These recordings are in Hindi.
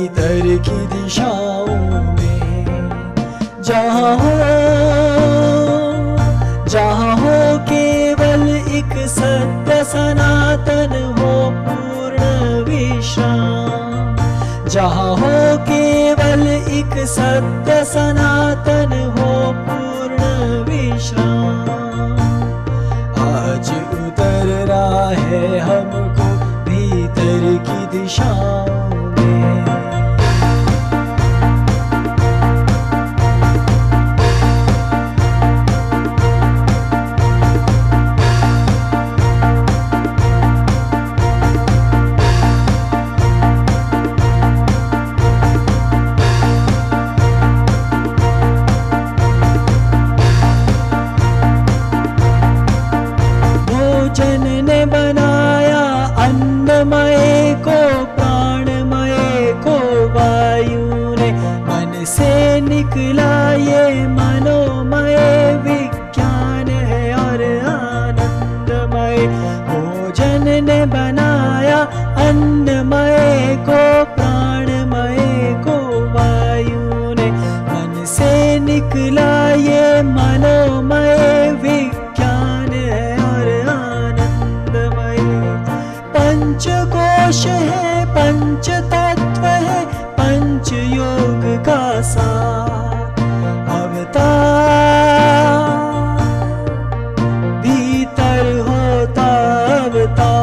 भीतर की दिशाओं में। जहाँ हो केवल एक सत्य सनातन हो पूर्ण विश्राम। जहाँ हो केवल एक सत्य सनातन हो पूर्ण विश्राम। आज उतर रहा है हमको भीतर की दिशाओं में। भोजन ने बनाया अन्नमय को, प्राणमय को वायु ने। मन से निकला ये मनोमय विज्ञान है और आनंदमय। भोजन ने बनाया अन्नमय को, प्राणमय को वायु ने। मन से निकला ये मनोमय विज्ञान है और आनंदमय। पंचकोश है, पंच तत्व है, पंच योग का सार। अवतार भीतर होता अवतार।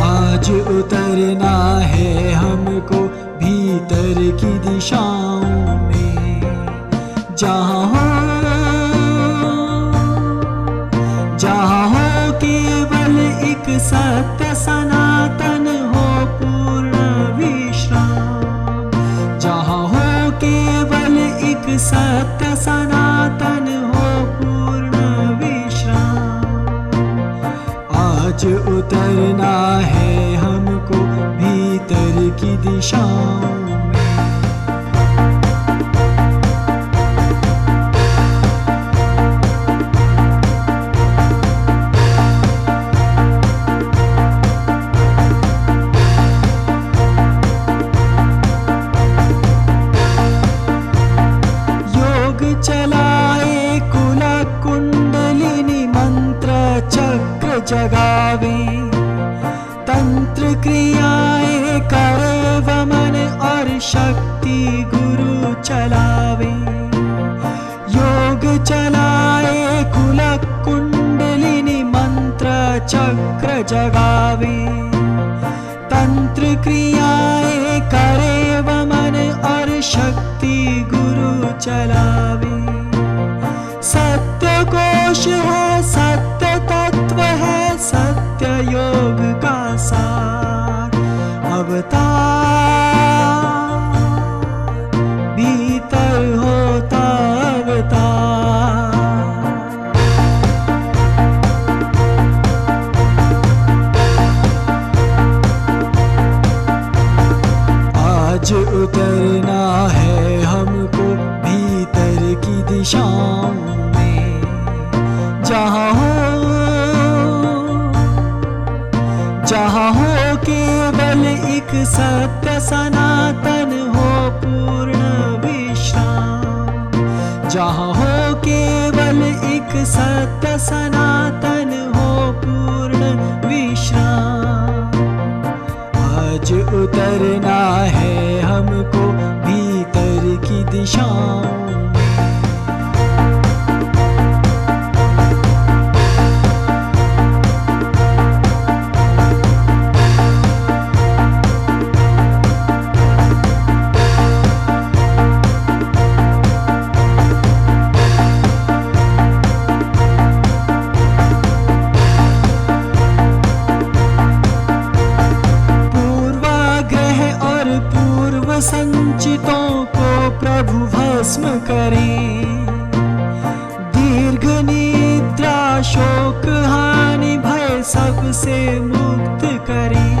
आज उतरना है हमको भीतर की दिशाओं में। जहाँ हो केवल एक सत्य सनातन हो पूर्ण विश्राम। जहाँ हो केवल एक सत्य सनातन हो पूर्ण विश्राम। आज उतरना है हमको भीतर की दिशाओं में। योग चलाए कुल कुंडलिनी, मंत्र चक्र जगावे। तंत्र क्रियाएं करे वमन और शक्ति गुरु चलावे। योग चलाए कुल कुंडलिनी, मंत्र चक्र जगावे। तंत्र क्रियाएं करे वमन और शक्ति गुरु चलावे। सत्य कोश है, सत्य तत्व है, सत्य योग का सार। अवतार भीतर होता अवतार। आज उतरना है हमको भीतर की दिशाओं में। जहाँ हो केवल एक सत्य सनातन हो पूर्ण विश्राम। जहाँ हो केवल एक सत्य सनातन हो पूर्ण विश्राम। आज उतरना है हमको भीतर की दिशाओं में। संचितों को प्रभु भस्म करें। दीर्घ निद्रा शोक हानि भय सबसे मुक्त करें।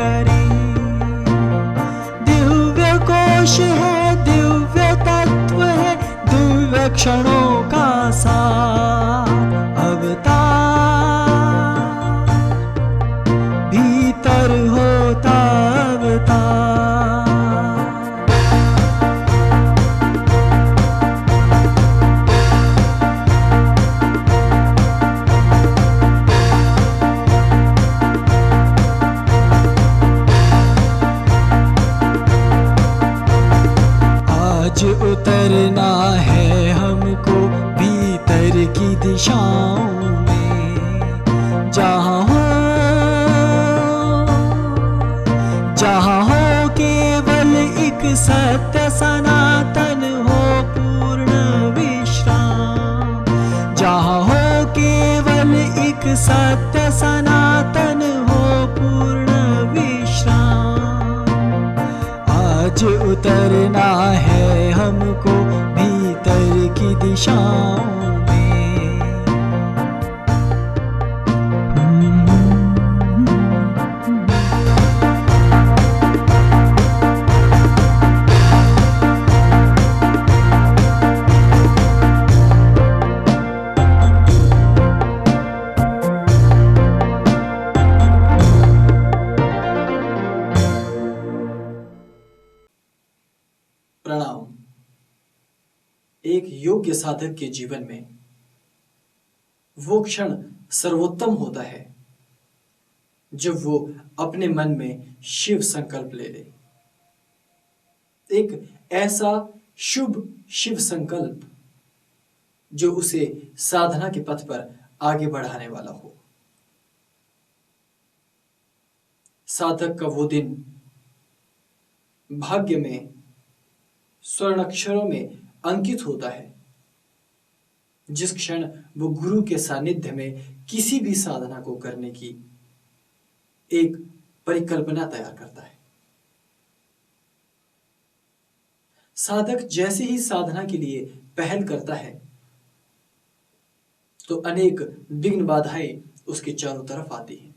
करें। दिव्य कोश है, दिव्य तत्व है, दिव्य क्षणों का सार अवतार, भीतर होता अवतार। आज उतरना है हमको भीतर की दिशाओं में, जहाँ हो केवल एक सत्य सनातन हो पूर्ण विश्राम, जहाँ हो केवल एक सत्य सनातन हो पूर्ण विश्राम। आज उतरना है हमको भीतर की दिशाओं में। प्रणाम। एक योग्य साधक के जीवन में वो क्षण सर्वोत्तम होता है जब वो अपने मन में शिव संकल्प ले ले। एक ऐसा शुभ शिव संकल्प जो उसे साधना के पथ पर आगे बढ़ाने वाला हो। साधक का वो दिन भाग्य में स्वर्ण अक्षरों में अंकित होता है जिस क्षण वो गुरु के सानिध्य में किसी भी साधना को करने की एक परिकल्पना तैयार करता है। साधक जैसे ही साधना के लिए पहल करता है तो अनेक विघ्न बाधाएं उसके चारों तरफ आती हैं,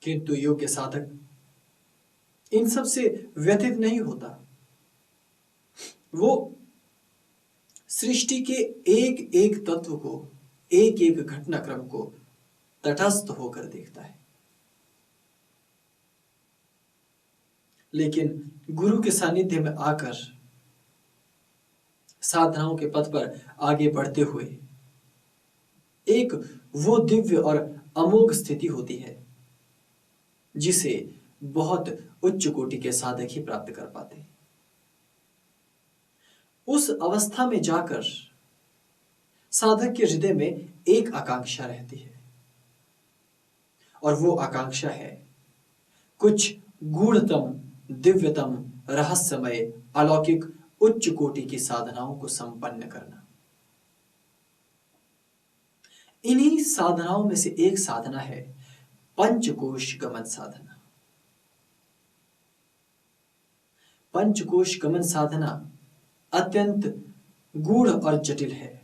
किंतु योग्य साधक इन सब से व्यथित नहीं होता। वो सृष्टि के एक एक तत्व को, एक एक घटनाक्रम को तटस्थ होकर देखता है। लेकिन गुरु के सानिध्य में आकर साधनाओं के पथ पर आगे बढ़ते हुए एक वो दिव्य और अमोघ स्थिति होती है जिसे बहुत उच्च कोटि के साधक ही प्राप्त कर पाते हैं। उस अवस्था में जाकर साधक के हृदय में एक आकांक्षा रहती है और वो आकांक्षा है कुछ गूढ़तम, दिव्यतम, रहस्यमय, अलौकिक, उच्च कोटि की साधनाओं को संपन्न करना। इन्हीं साधनाओं में से एक साधना है पंचकोश गमन साधना। पंचकोश गमन साधना अत्यंत गूढ़ और जटिल है।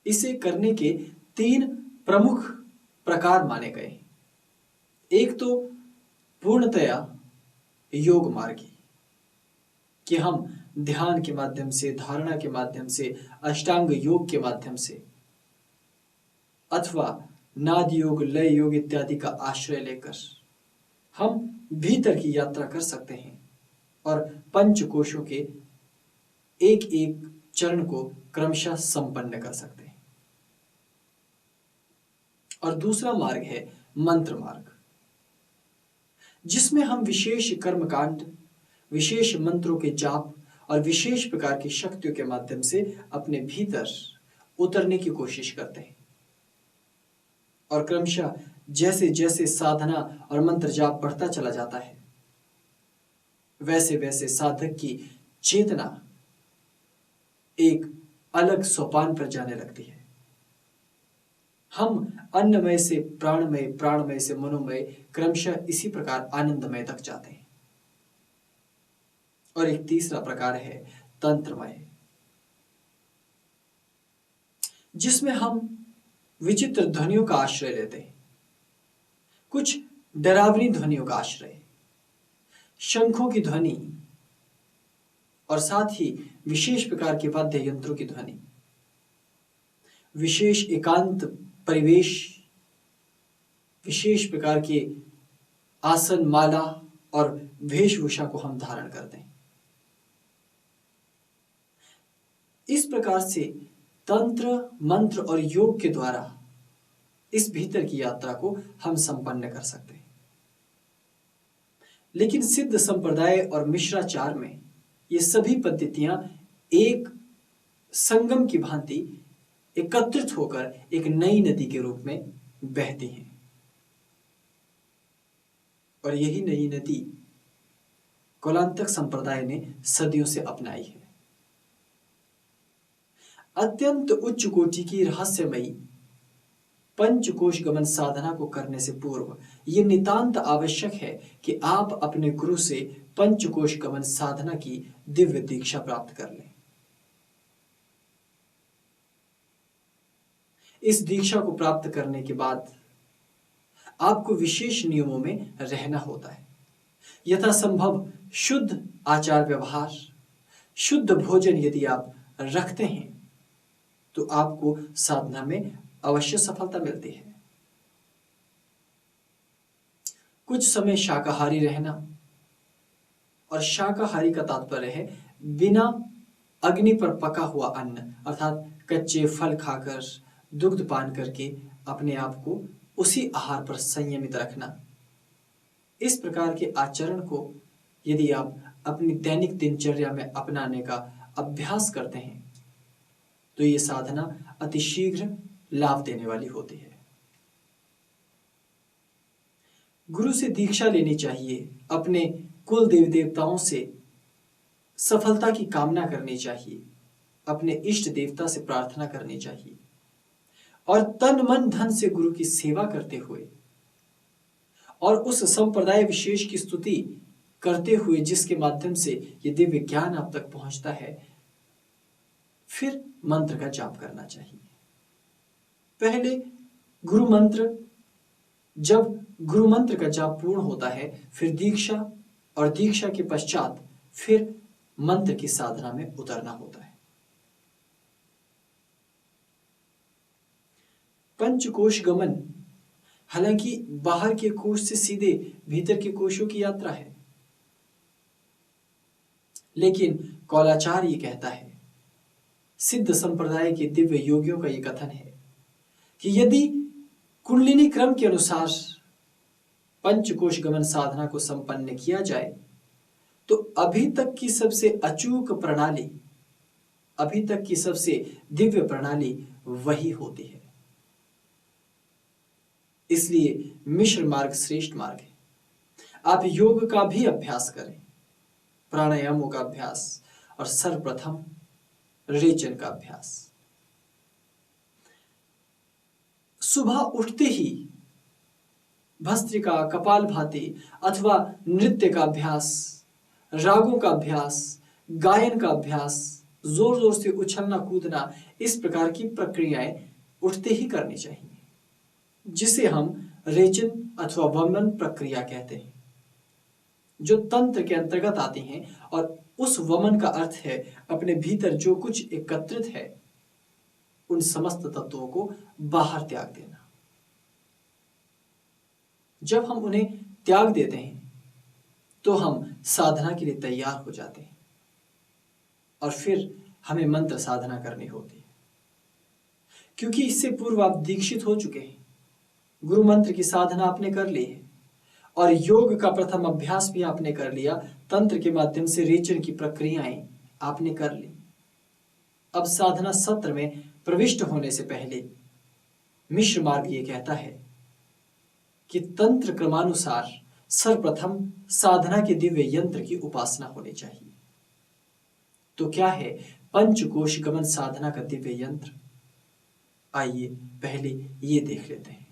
इसे करने के 3 प्रमुख प्रकार माने गए। एक तो पूर्णतया योग मार्गी, कि हम ध्यान के माध्यम से, धारणा के माध्यम से, अष्टांग योग के माध्यम से अथवा नाद योग, लय योग इत्यादि का आश्रय लेकर हम भीतर की यात्रा कर सकते हैं और पंचकोशों के एक एक चरण को क्रमशः संपन्न कर सकते हैं। और दूसरा मार्ग है मंत्र मार्ग, जिसमें हम विशेष कर्मकांड, विशेष मंत्रों के जाप और विशेष प्रकार की शक्तियों के माध्यम से अपने भीतर उतरने की कोशिश करते हैं। और क्रमशः जैसे जैसे साधना और मंत्र जाप बढ़ता चला जाता है वैसे वैसे साधक की चेतना एक अलग सोपान पर जाने लगती है। हम अन्नमय से प्राणमय, प्राणमय से मनोमय, क्रमशः इसी प्रकार आनंदमय तक जाते हैं। और एक तीसरा प्रकार है तंत्रमय, जिसमें हम विचित्र ध्वनियों का आश्रय लेते हैं, कुछ डरावनी ध्वनियों का आश्रय, शंखों की ध्वनि और साथ ही विशेष प्रकार के वाद्य यंत्रों की ध्वनि, विशेष एकांत परिवेश, विशेष प्रकार के आसन, माला और वेशभूषा को हम धारण करते हैं। इस प्रकार से तंत्र, मंत्र और योग के द्वारा इस भीतर की यात्रा को हम संपन्न कर सकते हैं। लेकिन सिद्ध संप्रदाय और मिश्राचार में ये सभी पद्धतियां एक संगम की भांति एकत्रित होकर एक नई नदी के रूप में बहती हैं। और यही नई नदी कौलांतक संप्रदाय ने सदियों से अपनाई है। अत्यंत उच्च कोटि की रहस्यमयी पंचकोश गमन साधना को करने से पूर्व यह नितांत आवश्यक है कि आप अपने गुरु से पंचकोश गमन साधना की दिव्य दीक्षा प्राप्त कर लें। इस दीक्षा को प्राप्त करने के बाद आपको विशेष नियमों में रहना होता है। यथासंभव शुद्ध आचार व्यवहार, शुद्ध भोजन यदि आप रखते हैं तो आपको साधना में अवश्य सफलता मिलती है। कुछ समय शाकाहारी रहना, और शाकाहारी का तात्पर्य है बिना अग्नि पर पका हुआ अन्न, अर्थात कच्चे फल खाकर, दुग्ध पान करके अपने आप को उसी आहार पर संयमित रखना। इस प्रकार के आचरण को यदि आप अपनी दैनिक दिनचर्या में अपनाने का अभ्यास करते हैं तो ये साधना अतिशीघ्र लाभ देने वाली होती है। गुरु से दीक्षा लेनी चाहिए, अपने कुल देवी देवताओं से सफलता की कामना करनी चाहिए, अपने इष्ट देवता से प्रार्थना करनी चाहिए और तन मन धन से गुरु की सेवा करते हुए और उस संप्रदाय विशेष की स्तुति करते हुए जिसके माध्यम से ये दिव्य ज्ञान आप तक पहुंचता है, फिर मंत्र का जाप करना चाहिए। पहले गुरु मंत्र, जब गुरु मंत्र का जाप पूर्ण होता है फिर दीक्षा, और दीक्षा के पश्चात फिर मंत्र की साधना में उतरना होता है। पंचकोश गमन हालांकि बाहर के कोश से सीधे भीतर के कोशों की यात्रा है, लेकिन कौलाचार ये कहता है, सिद्ध संप्रदाय के दिव्य योगियों का ये कथन है कि यदि कुंडलिनी क्रम के अनुसार पंचकोश गमन साधना को संपन्न किया जाए तो अभी तक की सबसे अचूक प्रणाली, अभी तक की सबसे दिव्य प्रणाली वही होती है। इसलिए मिश्र मार्ग श्रेष्ठ मार्ग है। आप योग का भी अभ्यास करें, प्राणायामों का अभ्यास और सर्वप्रथम रेचन का अभ्यास। सुबह उठते ही भस्त्रिका, कपालभाति अथवा नृत्य का अभ्यास, रागों का अभ्यास, गायन का अभ्यास, जोर जोर से उछलना कूदना, इस प्रकार की प्रक्रियाएं उठते ही करनी चाहिए, जिसे हम रेचन अथवा वमन प्रक्रिया कहते हैं, जो तंत्र के अंतर्गत आती हैं। और उस वमन का अर्थ है अपने भीतर जो कुछ एकत्रित है उन समस्त तत्वों को बाहर त्याग देना। जब हम उन्हें त्याग देते हैं तो हम साधना के लिए तैयार हो जाते हैं और फिर हमें मंत्र साधना करनी होती है। क्योंकि इससे पूर्व आप दीक्षित हो चुके हैं, गुरु मंत्र की साधना आपने कर ली है और योग का प्रथम अभ्यास भी आपने कर लिया, तंत्र के माध्यम से रेचन की प्रक्रियाएं आपने कर ली। अब साधना सत्र में प्रविष्ट होने से पहले मिश्र मार्ग ये कहता है कि तंत्र क्रमानुसार सर्वप्रथम साधना के दिव्य यंत्र की उपासना होनी चाहिए। तो क्या है पंचकोश गमन साधना का दिव्य यंत्र? आइए पहले ये देख लेते हैं।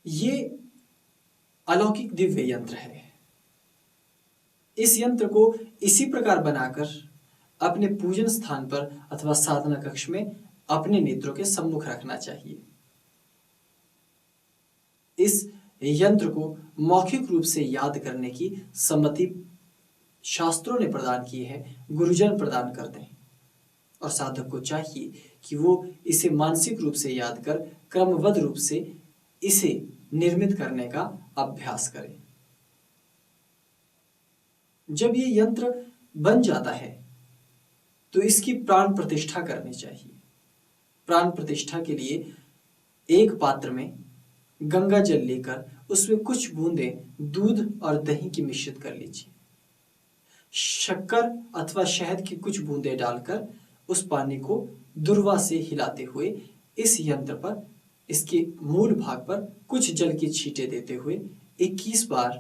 ये अलौकिक दिव्य यंत्र है। इस यंत्र को इसी प्रकार बनाकर अपने पूजन स्थान पर अथवा साधना कक्ष में अपने नेत्रों के सम्मुख रखना चाहिए। इस यंत्र को मौखिक रूप से याद करने की सम्मति शास्त्रों ने प्रदान की है, गुरुजन प्रदान करते हैं, और साधक को चाहिए कि वो इसे मानसिक रूप से याद कर क्रमबद्ध रूप से इसे निर्मित करने का अभ्यास करें। जब ये यंत्र बन जाता है तो इसकी प्राण प्रतिष्ठा करनी चाहिए। प्राण प्रतिष्ठा के लिए एक पात्र में गंगा जल लेकर उसमें कुछ बूंदें दूध और दही की मिश्रित कर लीजिए। शक्कर अथवा शहद की कुछ बूंदें डालकर उस पानी को दुर्वा से हिलाते हुए इस यंत्र पर, इसके मूल भाग पर कुछ जल की छींटे देते हुए 21 बार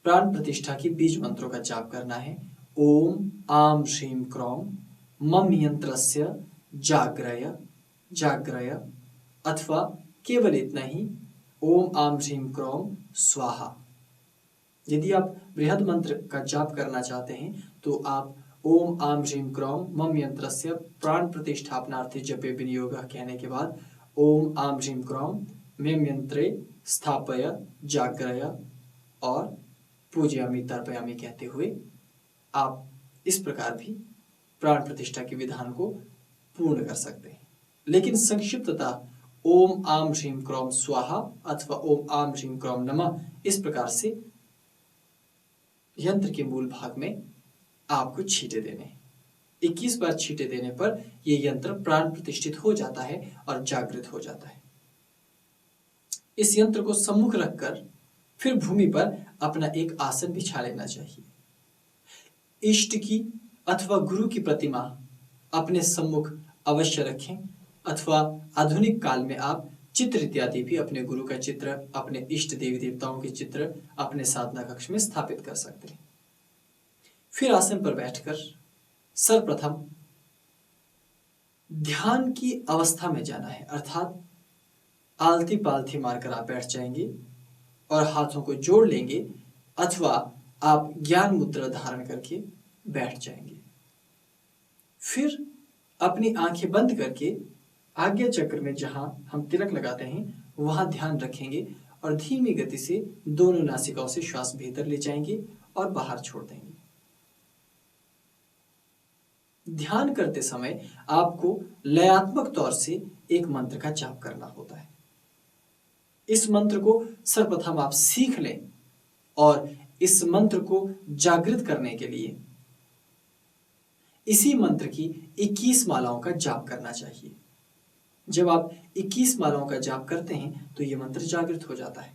प्राण प्रतिष्ठा की बीज मंत्रों का जाप करना है। ओम आम ह्रीम क्रौम मम यंत्रस्य जाग्रय जाग्रय, अथवा केवल इतना ही ओम आम ह्रीम क्रौम स्वाहा। यदि आप बृहद मंत्र का जाप करना चाहते हैं तो आप ओम आम ह्रीम क्रौम मम यंत्रस्य प्राण प्रतिष्ठापनार्थे जपे विनियोग कहने के बाद ओम आम ह्रीम क्रौम मम यंत्रे स्थापय जाग्रय और पूजयामि तर्पयामि कहते हुए आप इस प्रकार भी प्राण प्रतिष्ठा के विधान को पूर्ण कर सकते हैं। लेकिन संक्षिप्ततः ओम आम ह्रीम क्रौम स्वाहा अथवा ओम आम ह्रीम क्रौम नमः, इस प्रकार से यंत्र के मूल भाग में आपको छींटे देने हैं। 21 बार छींटे देने पर यह यंत्र प्राण प्रतिष्ठित हो जाता है और जागृत हो जाता है। इस यंत्र को सम्मुख रखकर फिर भूमि पर अपना एक आसन बिछा लेना चाहिए। इष्ट की अथवा गुरु की प्रतिमा अपने सम्मुख अवश्य रखें, अथवा आधुनिक काल में आप चित्र इत्यादि भी अपने गुरु का चित्र, अपने इष्ट देवी देवताओं के चित्र अपने साधना कक्ष में स्थापित कर सकते हैं। फिर आसन पर बैठकर सर्वप्रथम ध्यान की अवस्था में जाना है, अर्थात आलती पालथी मारकर आप बैठ जाएंगे और हाथों को जोड़ लेंगे, अथवा आप ज्ञान मुद्रा धारण करके बैठ जाएंगे। फिर अपनी आंखें बंद करके आज्ञा चक्र में जहां हम तिलक लगाते हैं वहां ध्यान रखेंगे और धीमी गति से दोनों नासिकाओं से श्वास भीतर ले जाएंगे और बाहर छोड़ देंगे। ध्यान करते समय आपको लयात्मक तौर से एक मंत्र का जाप करना होता है। इस मंत्र को सर्वप्रथम आप सीख लें और इस मंत्र को जागृत करने के लिए इसी मंत्र की 21 मालाओं का जाप करना चाहिए। जब आप 21 मालाओं का जाप करते हैं तो यह मंत्र जागृत हो जाता है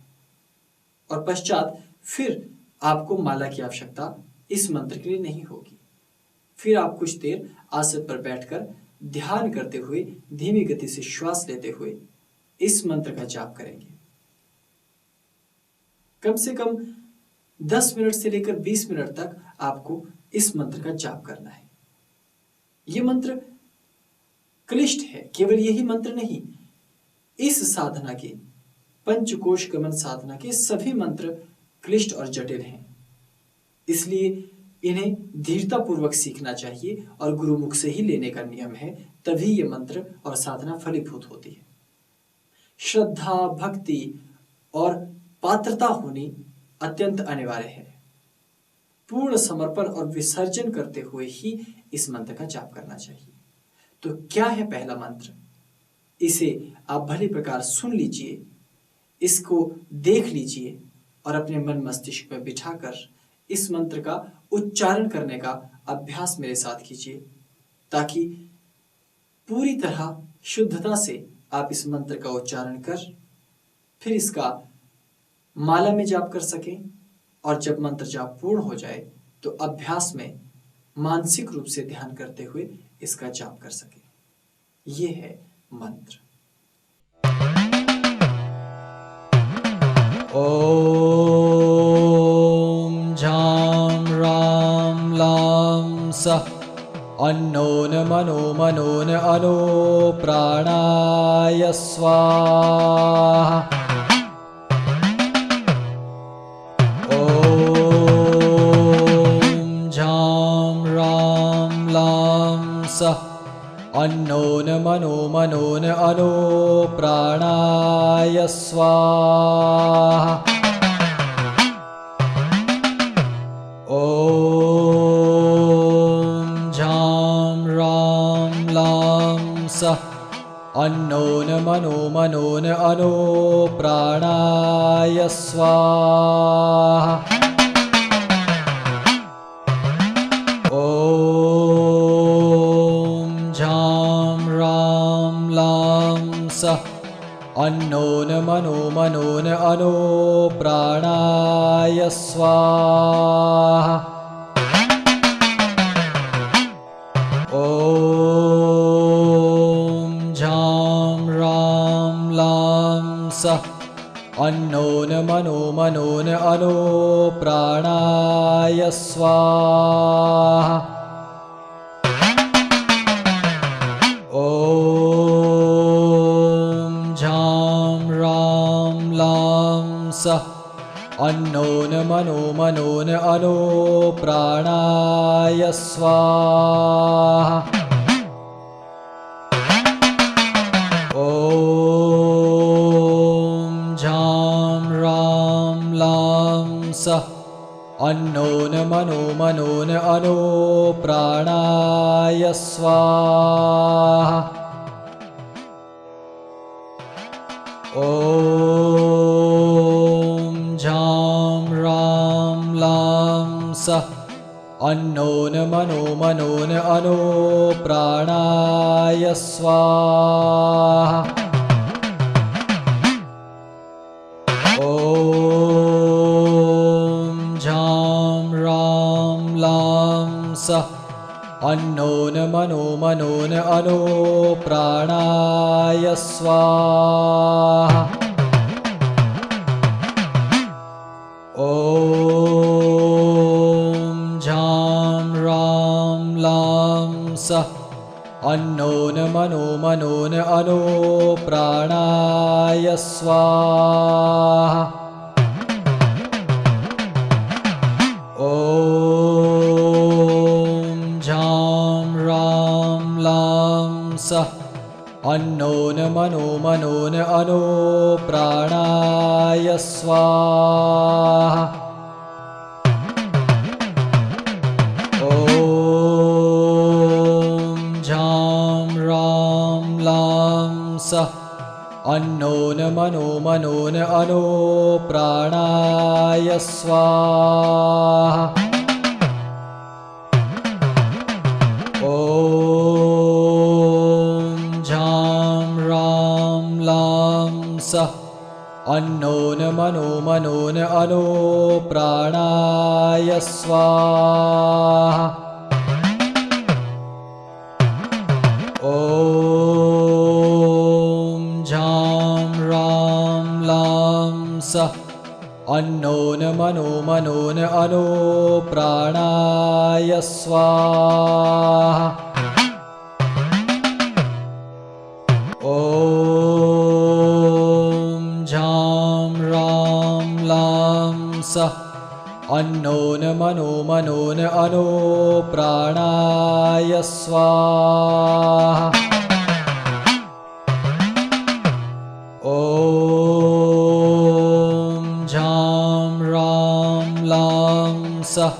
और पश्चात फिर आपको माला की आवश्यकता इस मंत्र के लिए नहीं होगी। फिर आप कुछ देर आसन पर बैठकर ध्यान करते हुए धीमी गति से श्वास लेते हुए इस मंत्र का जाप करेंगे। कम से कम 10 मिनट से लेकर 20 मिनट तक आपको इस मंत्र का जाप करना है। यह मंत्र क्लिष्ट है, केवल यही मंत्र नहीं, इस साधना के पंचकोश गमन साधना के सभी मंत्र क्लिष्ट और जटिल हैं, इसलिए इन्हें धीरता पूर्वक सीखना चाहिए और गुरुमुख से ही लेने का नियम है, तभी ये मंत्र और साधना फलीभूत होती है। श्रद्धा, भक्ति और पात्रता होनी अत्यंत अनिवार्य है। पूर्ण समर्पण और विसर्जन करते हुए ही इस मंत्र का जाप करना चाहिए। तो क्या है पहला मंत्र? इसे आप भली प्रकार सुन लीजिए, इसको देख लीजिए और अपने मन मस्तिष्क में बिठाकर इस मंत्र का उच्चारण करने का अभ्यास मेरे साथ कीजिए, ताकि पूरी तरह शुद्धता से आप इस मंत्र का उच्चारण कर फिर इसका माला में जाप कर सकें, और जब मंत्र जाप पूर्ण हो जाए तो अभ्यास में मानसिक रूप से ध्यान करते हुए इसका जाप कर सकें। ये है मंत्र। ॐ झां रां लां सः अन्नो न मनो मनो न अनो प्राणाय स्वाहा। ॐ झां रां लां सः अन्नो न मनो मनो न अनो प्राणाय स्वाहा। ॐ झां रां लां सः अन्नो न मनो मनो न अनो प्राणाय स्वाहा। ॐ झां रां लां सः अन्नो न मनो मनो न अनो प्राणाय स्वाहा। ॐ झां रां लां सः अन्नो न मनो मनो न अनो प्राणाय स्वाहा। ॐ झां रां लां सः अन्नो न मनो मनो न अनो प्राणाय स्वाहा। ॐ झां रां लां सः अन्नो न मनो मनो न अनो प्राणाय स्वाहा। ॐ झां रां लां सः अन्नो न मनो मनो न अनो प्राणाय स्वाहा। ॐ झां रां लां सः अन्नो न मनो मनो न अनो प्राणाय स्वाहा। ॐ झां रां लां सः अन्नो न मनो मनो न अनो प्राणाय स्वाहा। ॐ झां रां लां सः अन्नो न मनो मनो न अनो प्राणाय स्वाहा। ॐ झां रां लां सः अन्नो न मनो मनो न अनो प्राणाय स्वाहा। ॐ झां रां लां सः अन्नो न मनो मनो न अनो प्राणाय स्वाहा। ॐ झां रां लां सः अन्नो न मनो मनो न अनो प्राणाय स्वाहा। ॐ झां रां लां सः अन्नो न मनो मनो न अनो प्राणाय स्वाहा। ॐ झां रां लां सः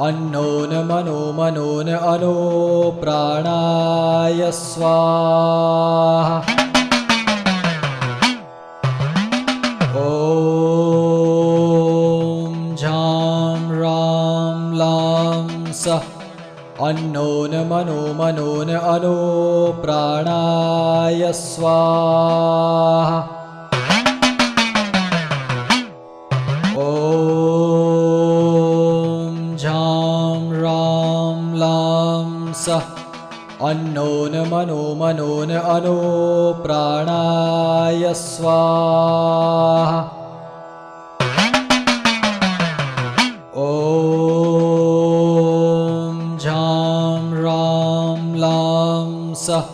अन्नो न मनो मनो न अनो प्राणाय स्वाहा। ॐ झां रां लां सः अन्नो न मनो मनो न अनो प्राणाय स्वाहा। ॐ सः अन्नो न मनो मनो न अनो प्राणाय स्वाहा। ॐ झां रां लां सः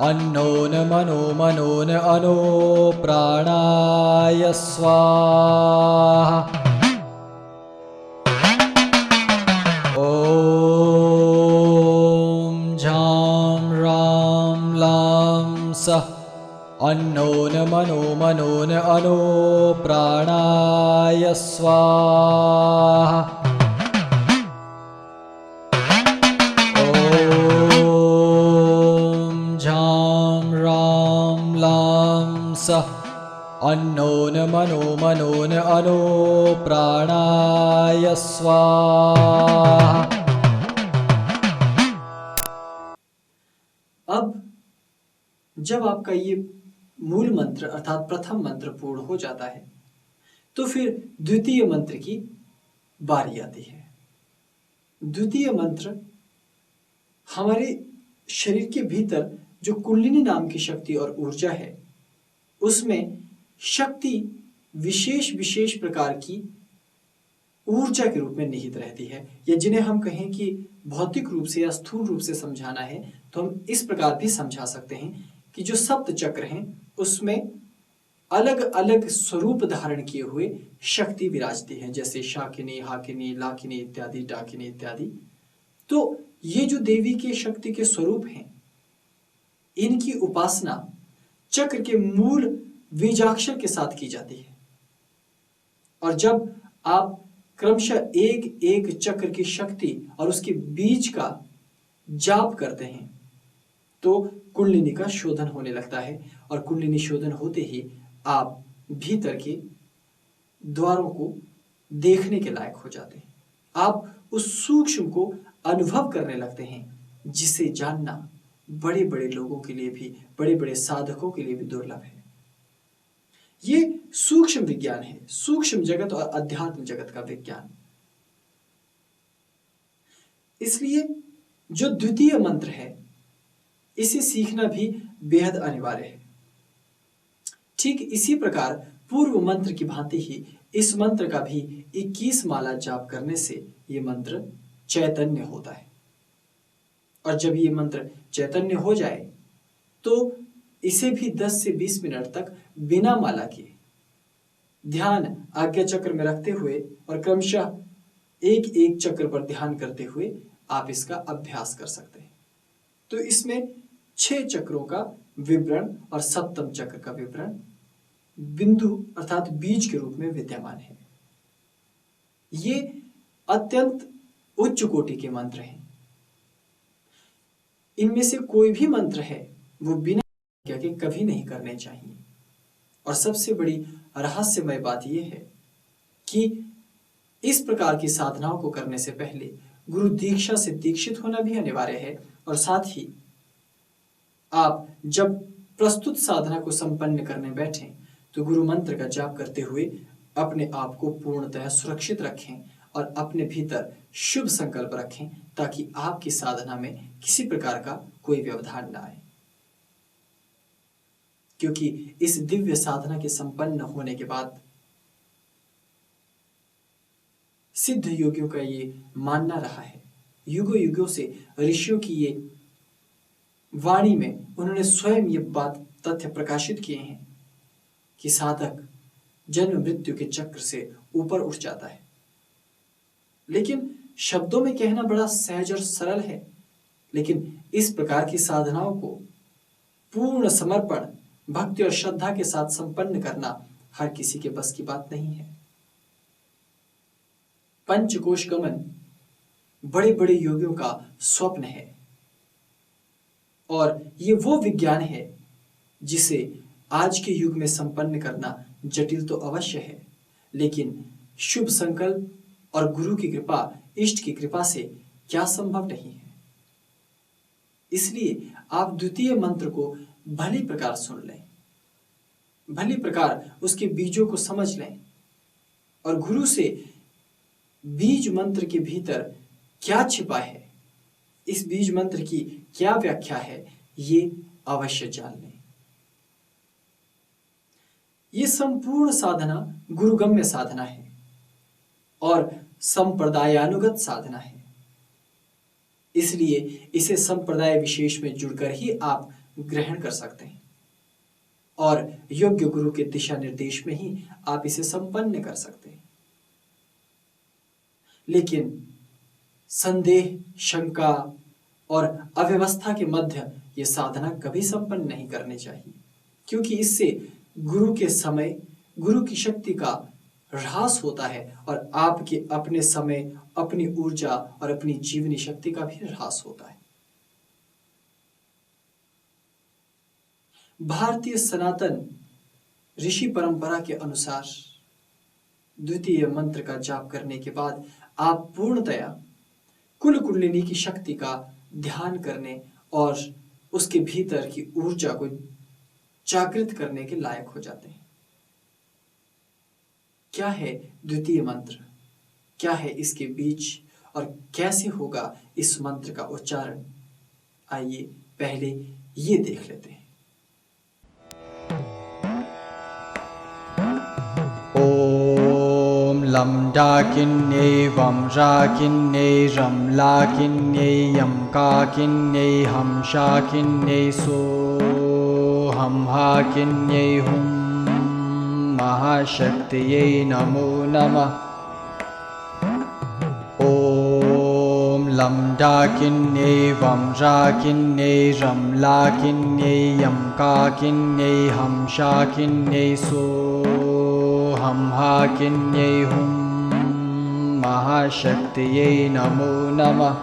अन्नो न मनो मनो न अनो प्राणाय स्वाहा। ॐ झां रां लां सः अन्नो न मनो मनो न अनो प्राणाय स्वाहा। ॐ झां रां लां सः अन्नो न मनो मनो न अनो प्राणाय स्वाहा। अब जब आपका ये मूल मंत्र अर्थात प्रथम मंत्र पूर्ण हो जाता है तो फिर द्वितीय मंत्र की बारी आती है। द्वितीय मंत्र हमारे शरीर के भीतर जो कुंडलिनी नाम की शक्ति और ऊर्जा है उसमें शक्ति विशेष विशेष प्रकार की ऊर्जा के रूप में निहित रहती है, या जिन्हें हम कहें कि भौतिक रूप से या स्थूल रूप से समझाना है तो हम इस प्रकार भी समझा सकते हैं कि जो सप्त चक्र हैं उसमें अलग अलग स्वरूप धारण किए हुए शक्ति विराजती है, जैसे शाकिनी, हाकिनी, लाकिनी इत्यादि, डाकिनी इत्यादि। तो ये जो देवी के शक्ति के स्वरूप हैं इनकी उपासना चक्र के मूल बीजाक्षर के साथ की जाती है। और जब आप क्रमशः एक एक चक्र की शक्ति और उसके बीज का जाप करते हैं तो कुंडलिनी का शोधन होने लगता है, और कुंडलिनी शोधन होते ही आप भीतर के द्वारों को देखने के लायक हो जाते हैं। आप उस सूक्ष्म को अनुभव करने लगते हैं जिसे जानना बड़े बड़े लोगों के लिए भी, बड़े बड़े साधकों के लिए भी दुर्लभ है। ये सूक्ष्म विज्ञान है, सूक्ष्म जगत और अध्यात्म जगत का विज्ञान। इसलिए जो द्वितीय मंत्र है इसे सीखना भी बेहद अनिवार्य है। ठीक इसी प्रकार पूर्व मंत्र की भांति ही इस मंत्र का भी 21 माला जाप करने से ये मंत्र चैतन्य होता है। और जब ये मंत्र चैतन्य हो जाए तो इसे भी 10 से 20 मिनट तक बिना माला के ध्यान आज्ञा चक्र में रखते हुए और क्रमशः एक एक चक्र पर ध्यान करते हुए आप इसका अभ्यास कर सकते हैं। तो इसमें 6 चक्रों का विवरण और सप्तम चक्र का विवरण बिंदु अर्थात बीज के रूप में विद्यमान है। ये अत्यंत उच्च कोटि के मंत्र हैं। इनमें से कोई भी मंत्र है वो बिना आज्ञा के कभी नहीं करने चाहिए। और सबसे बड़ी रहस्यमय बात यह है कि इस प्रकार की साधनाओं को करने से पहले गुरु दीक्षा से दीक्षित होना भी अनिवार्य है। और साथ ही आप जब प्रस्तुत साधना को संपन्न करने बैठें तो गुरु मंत्र का जाप करते हुए अपने आप को पूर्णतः सुरक्षित रखें और अपने भीतर शुभ संकल्प रखें ताकि आपकी साधना में किसी प्रकार का कोई व्यवधान न आए। क्योंकि इस दिव्य साधना के संपन्न होने के बाद सिद्ध योगियों का ये मानना रहा है, युगों युगों से ऋषियों की ये वाणी में उन्होंने स्वयं ये बात तथ्य प्रकाशित किए हैं कि साधक जन्म मृत्यु के चक्र से ऊपर उठ जाता है। लेकिन शब्दों में कहना बड़ा सहज और सरल है, लेकिन इस प्रकार की साधनाओं को पूर्ण समर्पण, भक्ति और श्रद्धा के साथ संपन्न करना हर किसी के बस की बात नहीं है। पंचकोश गमन बड़े बड़े योगियों का स्वप्न है और ये वो विज्ञान है जिसे आज के युग में संपन्न करना जटिल तो अवश्य है, लेकिन शुभ संकल्प और गुरु की कृपा, इष्ट की कृपा से क्या संभव नहीं है। इसलिए आप द्वितीय मंत्र को भली प्रकार सुन लें, भली प्रकार उसके बीजों को समझ लें और गुरु से बीज मंत्र के भीतर क्या छिपा है इस बीज मंत्र की क्या व्याख्या है ये अवश्य जान लें। ये संपूर्ण साधना गुरुगम्य साधना है और संप्रदायानुगत साधना है, इसलिए इसे संप्रदाय विशेष में जुड़कर ही आप ग्रहण कर सकते हैं और योग्य गुरु के दिशा निर्देश में ही आप इसे संपन्न कर सकते हैं। लेकिन संदेह, शंका और अव्यवस्था के मध्य ये साधना कभी संपन्न नहीं करनी चाहिए, क्योंकि इससे गुरु के समय, गुरु की शक्ति का ह्रास होता है और आपके अपने समय, अपनी ऊर्जा और अपनी जीवनी शक्ति का भी ह्रास होता है। भारतीय सनातन ऋषि परंपरा के अनुसार द्वितीय मंत्र का जाप करने के बाद आप पूर्णतया कुल कुंडलिनी की शक्ति का ध्यान करने और उसके भीतर की ऊर्जा को जागृत करने के लायक हो जाते हैं। क्या है द्वितीय मंत्र, क्या है इसके बीज और कैसे होगा इस मंत्र का उच्चारण, आइए पहले ये देख लेते हैं। ओम लम डाकिन्ये वम राकिन्ये रम लाकिन्ये यम काकिन्ये हम शाकिन्ये सो हम हाकिन्ये हुम महाशक्तिये नमो नमः। ओम लम डाकिन्ये वम राकिन्ये रम लाकिन्ये यम काकिन्ये हम शाकिन्ये सो हम हाकिन्ये हुम महाशक्तिये नमो नमः।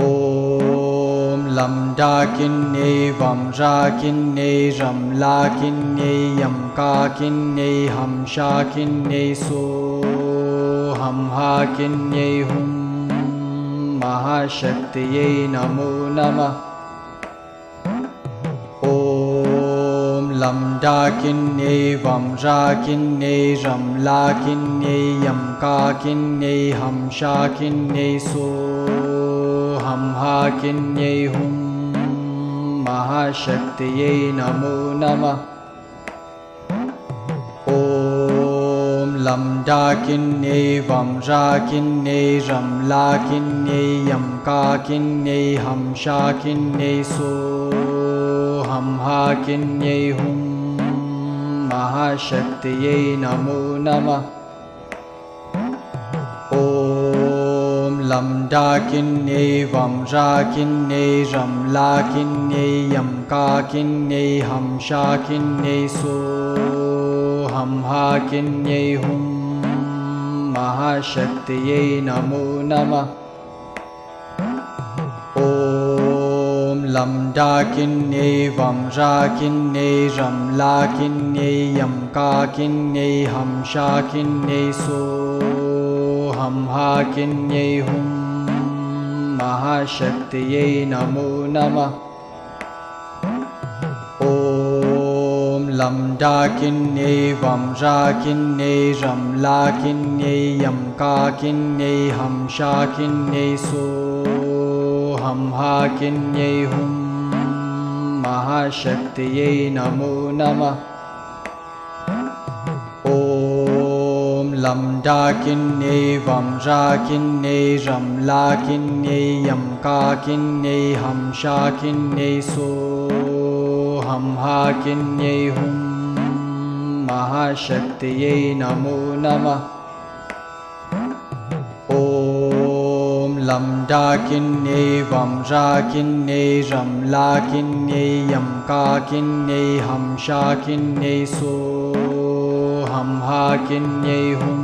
ओम लम डाकिन्ये वम राकिन्ये रम लाकिन्ये यम काकिन्ये हम शाकिन्ये सो हम हाकिन्ये हुम महाशक्तिये नमो नमः। ओम लम डाकिन्ये वम राकिन्ये रम लाकिन्ये यम काकिन्ये हम शाकिन्ये सो हम हाकिन्ये हुम महाशक्तिये नमो नमः। ओम लम डाकिन्ये वम राकिन्ये रम लाकिन्ये यम काकिन्ये हम शाकिन्ये सो हम हाकिन्ये हुम महाशक्तिये नमो नमः। ओम लम डाकिन्ये वम राकिन्ये रम लाकिन्ये यम काकिन्ये हम शाकिन्ये सो हम हाकिन्ये हुम महाशक्तिये नमो नमः। ओम लम डाकिन्ये वम राकिन्ये रम लाकिन्ये यम काकिन्ये हम शाकिन्ये सो हम हाकिन्ये हुम महाशक्तिये नमो नमः। ओम लम डाकिन्ये वम राकिन्ये रम लाकिन्ये यम काकिन्ये हम शाकिन्ये सो हम हाकिन्ये हुम महाशक्तिये नमो नमः। ओम लम डाकिन्ये वम राकिन्ये रम लाकिन्ये यम काकिन्ये हम शाकिन्ये सो हम हाकिन्ये हुम महाशक्तिये नमो नमः। ओम लम डाकिन्ये वम राकिन्ये रम लाकिन्ये यम काकिन्ये हम शाकिन्ये सो हम हाकिन्ये हुम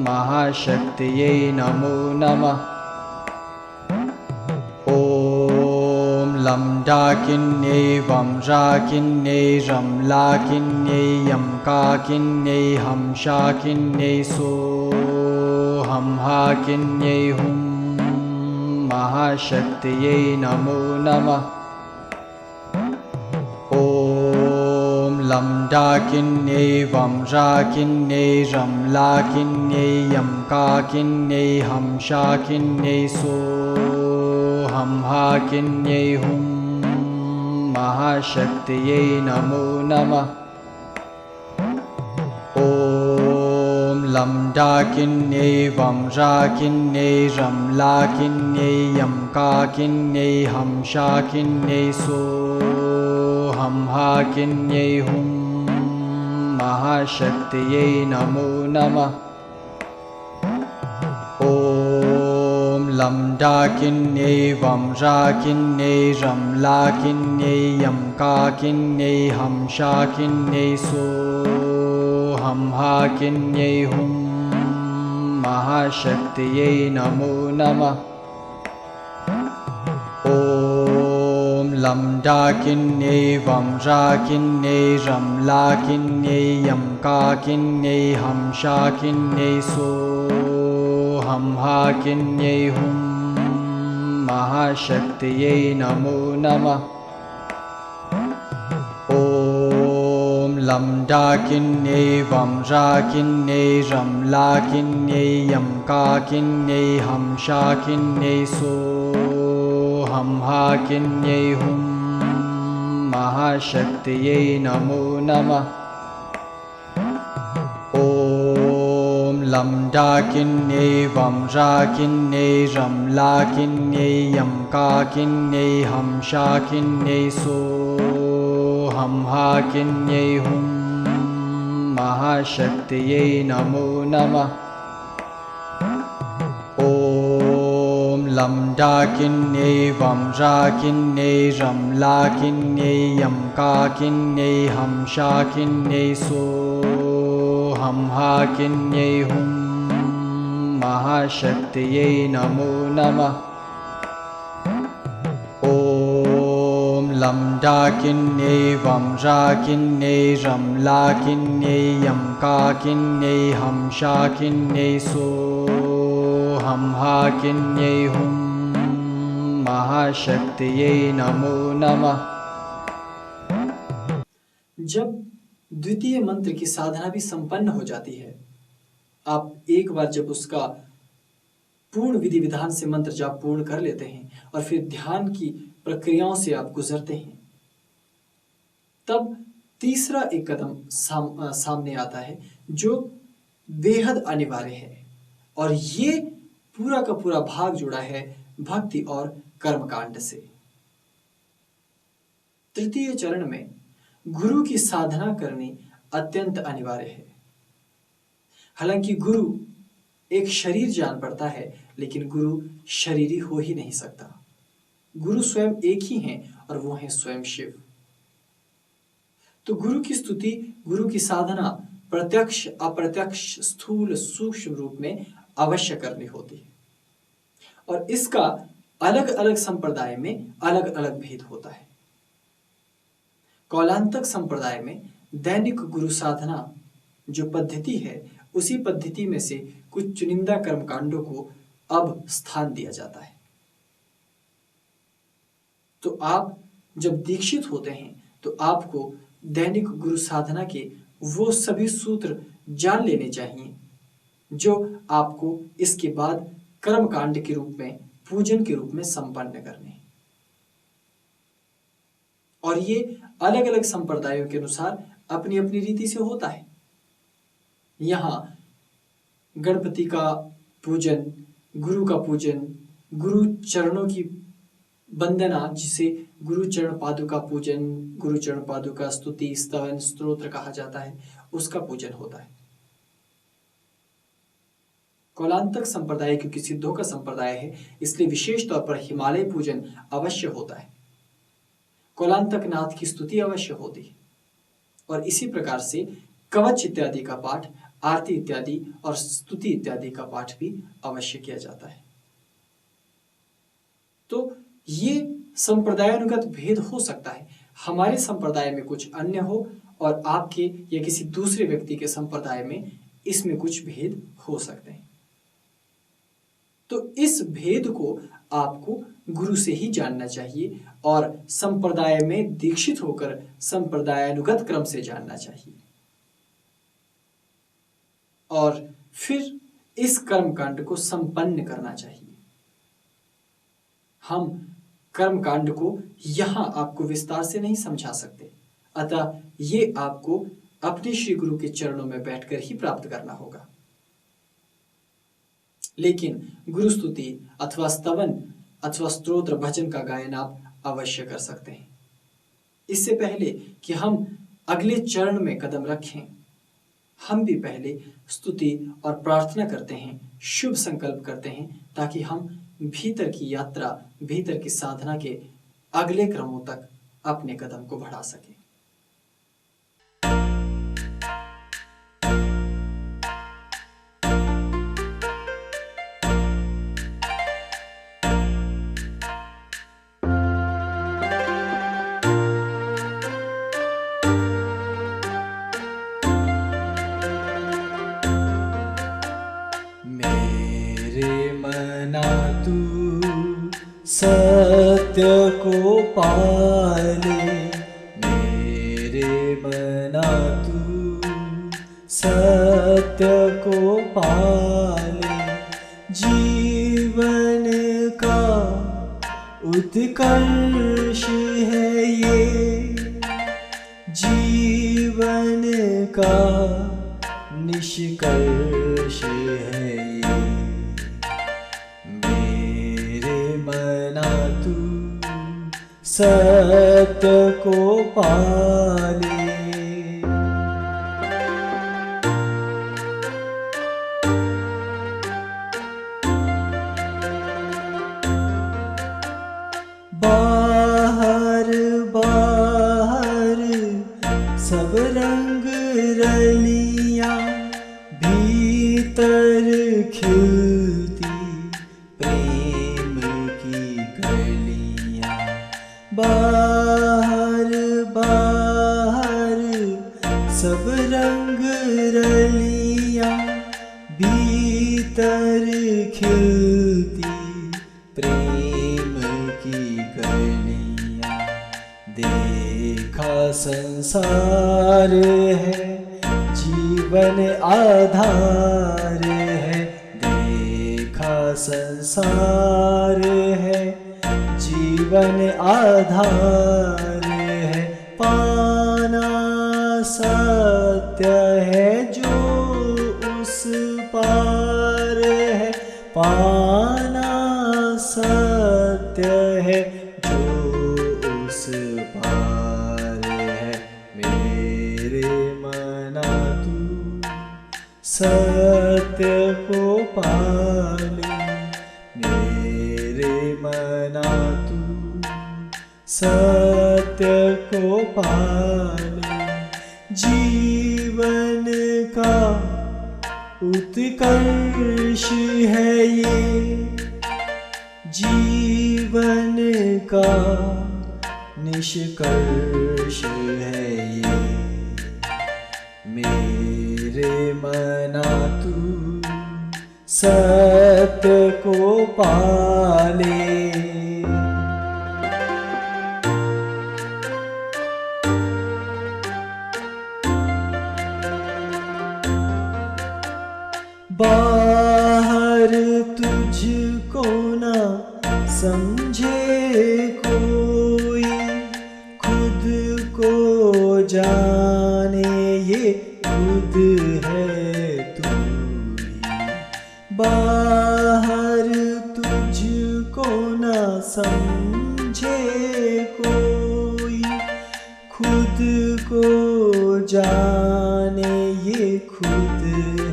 महाशक्तिये नमो नमः। ओम लम डाकिन्ये वम राकिन्ये रम लाकिन्ये यम काकिन्ये हम शाकिन्ये सो हम हाकिन्ये हुम महाशक्तिये नमो नमः। ओम लं डाकिन्ये वं राकिन्ये रं लाकिन्ये यं काकिन्ये हं शाकिन्ये सोऽहं हाकिन्ये हुं महाशक्तिये नमो नमः। ॐ लं डाकिन्ये वं राकिन्ये रं लाकिन्ये यं काकिन्ये हं शाकिन्ये सोऽहं हाकिन्ये हुं महाशक्तिये नमो नमः। ॐ लं डाकिन्ये वं राकिन्ये रं लाकिन्ये यं काकिन्ये हं शाकिन्ये सोऽहं हाकिन्ये हुं महाशक्तिये नमो नमः। ॐ लं डाकिन्ये वं राकिन्ये रं लाकिन्ये यं काकिन्ये हं शाकिन्ये सोऽहं हाकिन्ये हुं महाशक्तिये नमो नमः। ॐ लं डाकिन्ये वं राकिन्ये रं लाकिन्ये यं काकिन्ये हं शाकिन्ये सोऽहं हाकिन्ये हुं महाशक्तिये नमो नमः। ॐ लं डाकिन्ये वं राकिन्ये रं लाकिन्ये यं काकिन्ये हं शाकिन्ये सोऽहं हाकिन्ये हुं महाशक्तिये नमो नमः। ॐ लं डाकिन्ये वं राकिन्ये रं लाकिन्ये यं काकिन्ये हं शाकिन्ये सोऽहं हाकिन्ये हुं महाशक्तिये नमो नमः। ॐ लं डाकिन्ये वं राकिन्ये रं लाकिन्ये यं काकिन्ये हं शाकिन्ये सोऽहं हाकिन्ये हुं महाशक्तिये नमो नमः। जब द्वितीय मंत्र की साधना भी संपन्न हो जाती है, आप एक बार जब उसका पूर्ण विधि विधान से मंत्र जाप पूर्ण कर लेते हैं और फिर ध्यान की प्रक्रियाओं से आप गुजरते हैं, तब तीसरा एक कदम सामने आता है जो बेहद अनिवार्य है, और ये पूरा का पूरा भाग जुड़ा है भक्ति और कर्मकांड से। तृतीय चरण में गुरु की साधना करनी अत्यंत अनिवार्य है। हालांकि गुरु एक शरीर जान पड़ता है, लेकिन गुरु शरीरी हो ही नहीं सकता। गुरु स्वयं एक ही हैं और वो हैं स्वयं शिव। तो गुरु की स्तुति, गुरु की साधना प्रत्यक्ष अप्रत्यक्ष स्थूल सूक्ष्म रूप में अवश्य करनी होती है, और इसका अलग अलग संप्रदाय में अलग अलग भेद होता है। कौलांतक संप्रदाय में दैनिक गुरु साधना जो पद्धति है, उसी पद्धति में से कुछ चुनिंदा कर्मकांडों को अब स्थान दिया जाता है। तो आप जब दीक्षित होते हैं तो आपको दैनिक गुरु साधना के वो सभी सूत्र जान लेने चाहिए जो आपको इसके बाद कर्मकांड के रूप में, पूजन के रूप में संपन्न करने हैं। और ये अलग अलग संप्रदायों के अनुसार अपनी अपनी रीति से होता है। यहाँ गणपति का पूजन, गुरु का पूजन, गुरु चरणों की वंदना जिसे गुरु चरण पादुका पूजन, गुरु चरण पादुका स्तुति, स्तवन, स्तोत्र कहा जाता है, उसका पूजन होता है। कौलांतक संप्रदाय क्योंकि सिद्धों का संप्रदाय है, इसलिए विशेष तौर पर हिमालय पूजन अवश्य होता है। कौलांतक नाथ की स्तुति अवश्य होती है, और इसी प्रकार से कवच इत्यादि का पाठ, आरती इत्यादि और स्तुति इत्यादि का पाठ भी अवश्य किया जाता है। तो ये संप्रदायानुगत भेद हो सकता है। हमारे संप्रदाय में कुछ अन्य हो और आपके या किसी दूसरे व्यक्ति के संप्रदाय में इसमें कुछ भेद हो सकते हैं। तो इस भेद को आपको गुरु से ही जानना चाहिए और संप्रदाय में दीक्षित होकर संप्रदायानुगत क्रम से जानना चाहिए। और फिर इस कर्मकांड को संपन्न करना चाहिए। हम कर्मकांड को यहां आपको विस्तार से नहीं समझा सकते, अतः ये आपको अपने श्री गुरु के चरणों में बैठकर ही प्राप्त करना होगा। लेकिन गुरु स्तुति अथवा स्तवन अथवा स्तोत्र भजन का गायन आप अवश्य कर सकते हैं। इससे पहले कि हम अगले चरण में कदम रखें, हम भी पहले स्तुति और प्रार्थना करते हैं, शुभ संकल्प करते हैं, ताकि हम भीतर की यात्रा, भीतर की साधना के अगले क्रमों तक अपने कदम को बढ़ा सकें। सत्य को पाले, मेरे मना तू सत्य को पाले। जीवन का उत्कर्ष है ये, जीवन का निष्कर्ष है ये। सत्य को पाले, बाहर बाहर सब रंग रलियां, भीतर खिलती प्रेम की कलियां। बाहर बाहर सब रंग रलियां, भीतर खिलती प्रेम की कलियां। देखा संसार है जीवन आधार है, देखा संसार है जीवन आधार है। पाना सत्य है जो उस पार है, पाना सत्य है जो उस पार है। मेरे मना तू सत्य को पाले, मेरे मना तू सत्य को पाले। जीवन का उत्कर्ष है ये, जीवन का निष्कर्ष है ये। मेरे मना तू सत्य को पाले। बाहर तुझको न समझे कोई, खुद को जाने ये खुद है तू ही। बाहर तुझको न समझे कोई, खुद को जाने ये खुद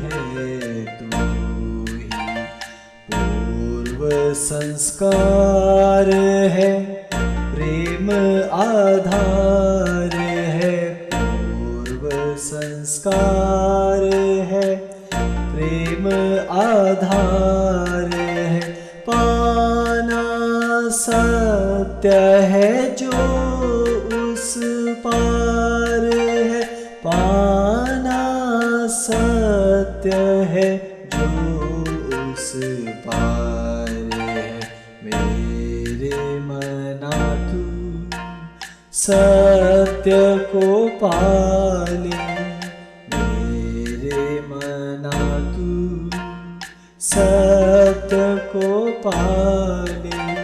है तू ही। पूर्व संस्कार है प्रेम आधार है, पूर्व संस्कार है प्रेम आधार है। पाना सत्य है जो उस पार है, पाना सत्य है जो उस पार है। सत्य को पाले मेरे मना तू, सत्य को पाले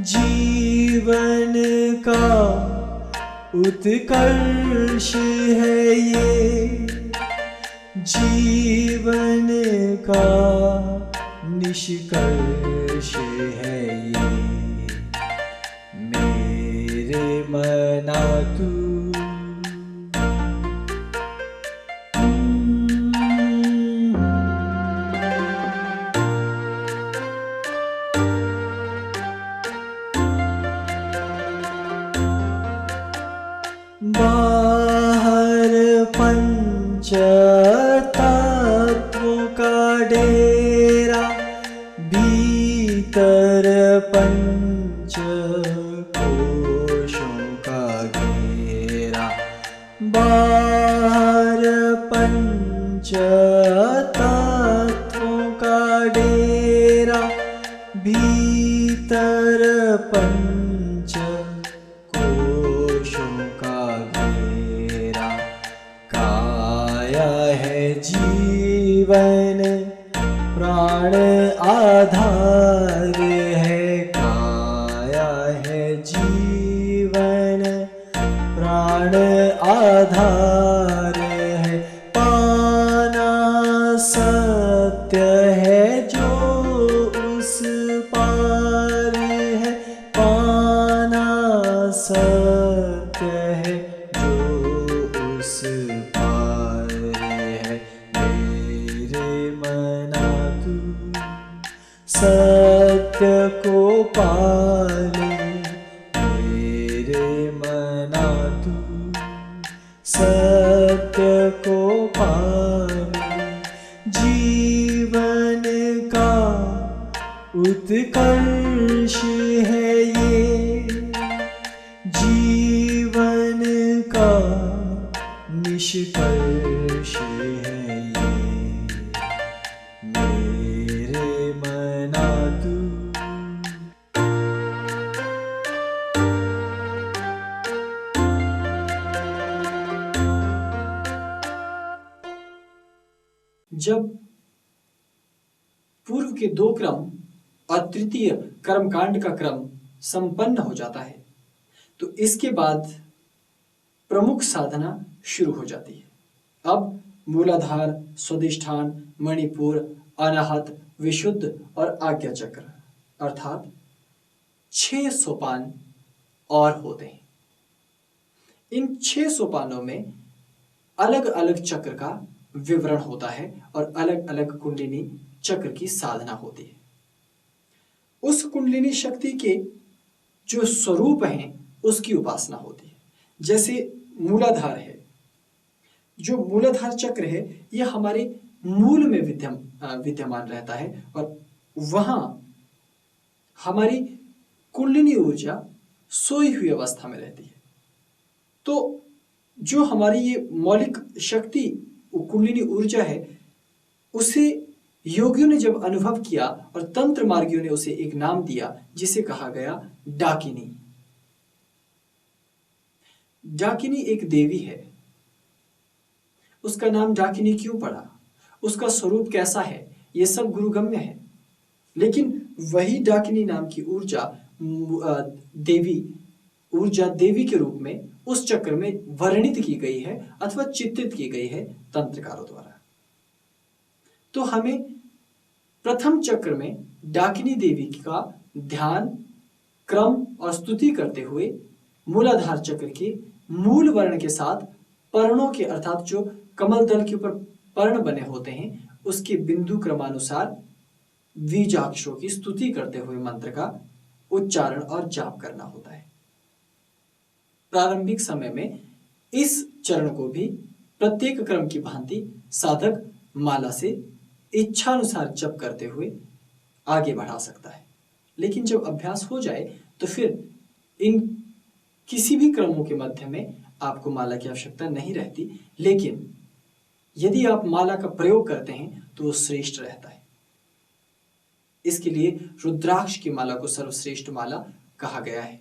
जीवन का उत्कर्ष है ये, जीवन का निष्कर्ष है ये, मेरे मना तू। बाहर पंच तत्वों का डेरा, भीतर पंच कोशों का घेरा। बाहर पंच तत्वों का डेरा, भीतर पंच कोशों का घेरा। काया है जीवन प्राण आधार है, काया है जीवन प्राण आधार है। पाना सत्य है जो उस पार है, पाना सत्य है जो उस पार है, मेरे मना तू सत्य को पाले मेरे मना तू, सत्य को पाले जीवन का उत्कर्ष है ये, जीवन का निष्कर्ष है ये, मेरे मना तू। जब पूर्व के दो क्रम और तृतीय कर्मकांड का क्रम संपन्न हो जाता है तो इसके बाद प्रमुख साधना शुरू हो जाती है। अब मूलाधार, स्वादिष्ठान, मणिपुर, अनाहत, विशुद्ध और आज्ञा चक्र अर्थात 6 सोपान और होते हैं। इन 6 सोपानों में अलग अलग चक्र का विवरण होता है और अलग अलग कुंडलिनी चक्र की साधना होती है। उस कुंडलिनी शक्ति के जो स्वरूप हैं उसकी उपासना होती है। जैसे मूलाधार है, जो मूलाधार चक्र है यह हमारे मूल में विद्यमान रहता है और वहां हमारी कुंडलिनी ऊर्जा सोई हुई अवस्था में रहती है। तो जो हमारी ये मौलिक शक्ति कुंडलिनी ऊर्जा है उसे योगियों ने जब अनुभव किया और तंत्र मार्गियों ने उसे एक नाम दिया जिसे कहा गया डाकिनी। डाकिनी एक देवी है। उसका नाम डाकिनी क्यों पड़ा, उसका स्वरूप कैसा है, यह सब गुरुगम्य है। लेकिन वही डाकिनी नाम की ऊर्जा देवी के रूप में उस चक्र में वर्णित की गई है अथवा चित्रित की गई है तंत्रकारों द्वारा। तो हमें प्रथम चक्र में डाकिनी देवी का ध्यान, क्रम और स्तुति करते हुए मूलाधार चक्र के मूल वर्ण के साथ पर्णों के अर्थात जो कमल दल के ऊपर पर्ण बने होते हैं उसके बिंदु क्रमानुसार बीजाक्षरों की स्तुति करते हुए मंत्र का उच्चारण और जाप करना होता है। प्रारंभिक समय में इस चरण को भी प्रत्येक क्रम की भांति साधक माला से इच्छानुसार जप करते हुए आगे बढ़ा सकता है। लेकिन जब अभ्यास हो जाए तो फिर इन किसी भी क्रमों के मध्य में आपको माला की आवश्यकता नहीं रहती। लेकिन यदि आप माला का प्रयोग करते हैं तो वो श्रेष्ठ रहता है। इसके लिए रुद्राक्ष की माला को सर्वश्रेष्ठ माला कहा गया है।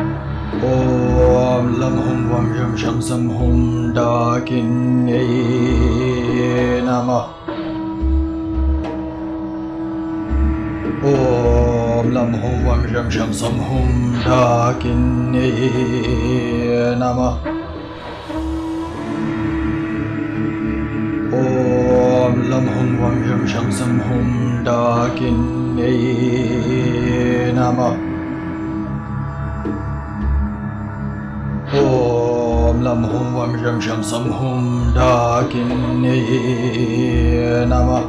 लं हुं वं शं शं सं हुं डाकिन्यै नमः। ॐ लं हुं वं शं शं सं हुं डाकिन्यै नमः। ॐ लं हुं वं शं शं सं हुं डाकिन्यै नमः। ॐ लं हुं वं शं शं सं हुं डाकिन्यै नमः।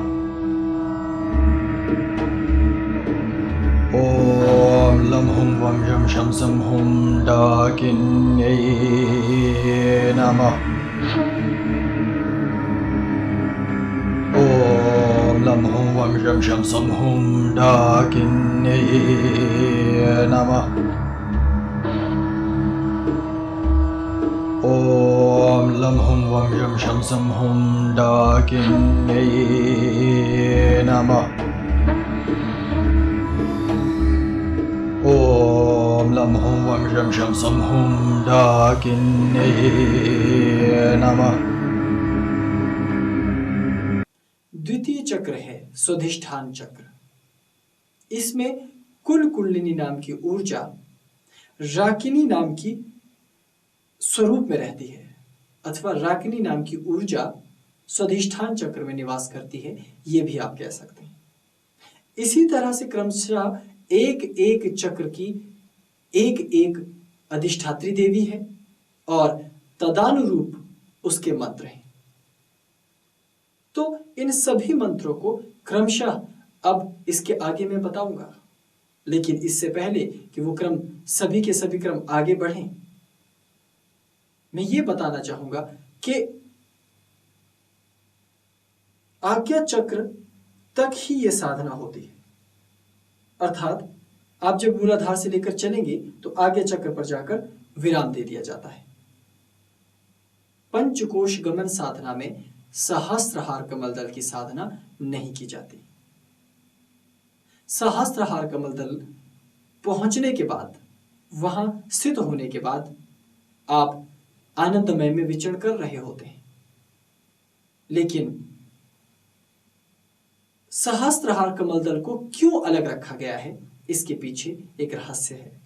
ॐ लं हुं वं शं शं सं हुं डाकिन्यै नमः। ॐ लं हुं वं शं शं सं हुं डाकिन्यै नमः। ॐ लं हुं वं शं शं सं हुं डाकिन्यै नमः। ॐ लं हुं वं शं शं सं हुं डाकिन्यै नमः। द्वितीय चक्र है स्वाधिष्ठान चक्र। इसमें कुल कुंडलिनी नाम की ऊर्जा राकिनी नाम की स्वरूप में रहती है, अथवा राकिनी नाम की ऊर्जा स्वाधिष्ठान चक्र में निवास करती है, ये भी आप कह सकते हैं। इसी तरह से क्रमशः एक एक चक्र की एक एक अधिष्ठात्री देवी है और तदानुरूप उसके मंत्र हैं। तो इन सभी मंत्रों को क्रमशः अब इसके आगे मैं बताऊंगा, लेकिन इससे पहले कि वो क्रम सभी के सभी क्रम आगे बढ़ें, मैं ये बताना चाहूंगा कि आज्ञा चक्र तक ही ये साधना होती है। अर्थात आप जब मूलाधार से लेकर चलेंगे तो आज्ञा चक्र पर जाकर विराम दे दिया जाता है। पंचकोश गमन साधना में सहस्त्रहार कमल दल की साधना नहीं की जाती। सहस्त्रहार कमल दल पहुंचने के बाद, वहां स्थित होने के बाद आप आनंदमय में विचरण कर रहे होते हैं। लेकिन सहस्त्रहार कमल दल को क्यों अलग रखा गया है, इसके पीछे एक रहस्य है।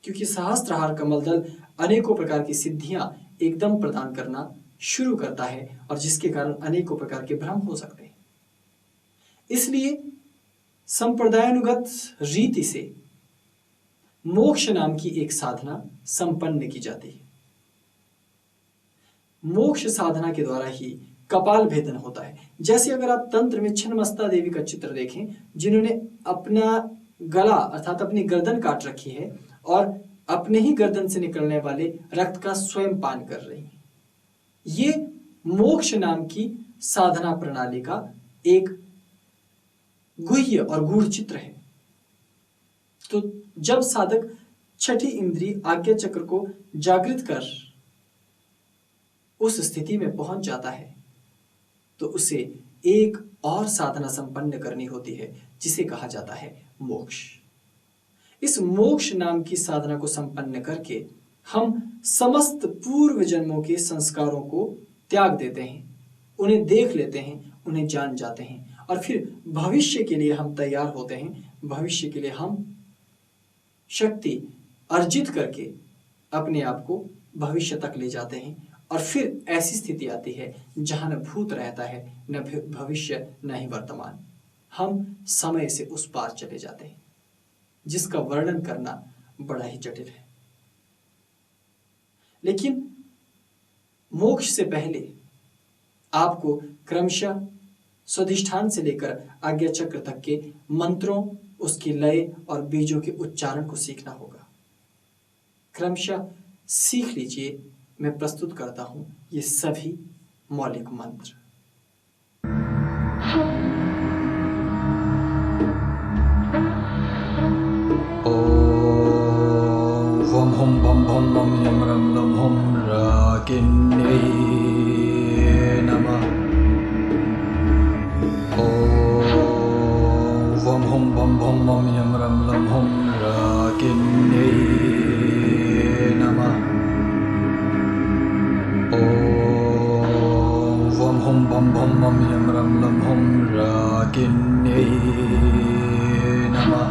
क्योंकि सहस्त्रहार कमल दल अनेकों प्रकार की सिद्धियां एकदम प्रदान करना शुरू करता है और जिसके कारण अनेकों प्रकार के भ्रम हो सकते हैं। इसलिए संप्रदायानुगत रीति से मोक्ष नाम की एक साधना संपन्न की जाती है। मोक्ष साधना के द्वारा ही कपाल भेदन होता है। जैसे अगर आप तंत्र में छिन्नमस्ता देवी का चित्र देखें, जिन्होंने अपना गला अर्थात अपनी गर्दन काट रखी है और अपने ही गर्दन से निकलने वाले रक्त का स्वयं पान कर रही हैं। ये मोक्ष नाम की साधना प्रणाली का एक गुह्य और गूढ़ चित्र है। तो जब साधक छठी इंद्रिय आज्ञा चक्र को जागृत कर उस स्थिति में पहुंच जाता है तो उसे एक और साधना संपन्न करनी होती है, जिसे कहा जाता है मोक्ष। इस मोक्ष नाम की साधना को संपन्न करके हम समस्त पूर्व जन्मों के संस्कारों को त्याग देते हैं, उन्हें देख लेते हैं, उन्हें जान जाते हैं और फिर भविष्य के लिए हम तैयार होते हैं। भविष्य के लिए हम शक्ति अर्जित करके अपने आप को भविष्य तक ले जाते हैं और फिर ऐसी स्थिति आती है जहां न भूत रहता है, न भविष्य, न ही वर्तमान। हम समय से उस पार चले जाते हैं, जिसका वर्णन करना बड़ा ही जटिल है। लेकिन मोक्ष से पहले आपको क्रमशः स्वाधिष्ठान से लेकर आज्ञा चक्र तक के मंत्रों, उसकी लय और बीजों के उच्चारण को सीखना होगा। क्रमशः सीख लीजिए। मैं प्रस्तुत करता हूं ये सभी मौलिक मंत्र। ॐ वं हुं भं भं मं यं रं लं हुं राकिन्यै नमः। ॐ वं हुं भं भं मं यं रं लं हुं राकिन्यै नमः। hum bum bum bum yam ram lam hum raginyai namah.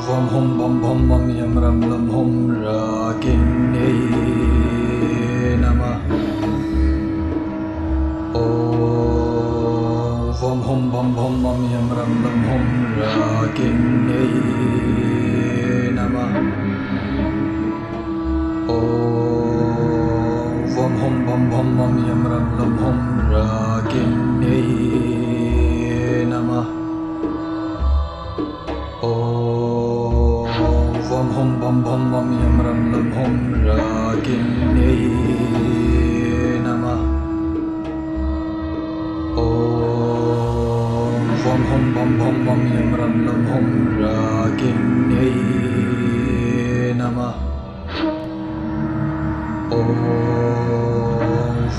Om hum bum bum bum yam ram lam hum raginyai namah. Om hum bum bum bum yam ram lam hum raginyai namah. Om hum bum bum bum yam ram lam hum raginyai namah. Om hum bum bum bum yam ram lam hum raginyai namah. Om hum bum bum bum yam ram lam hum raginyai namah.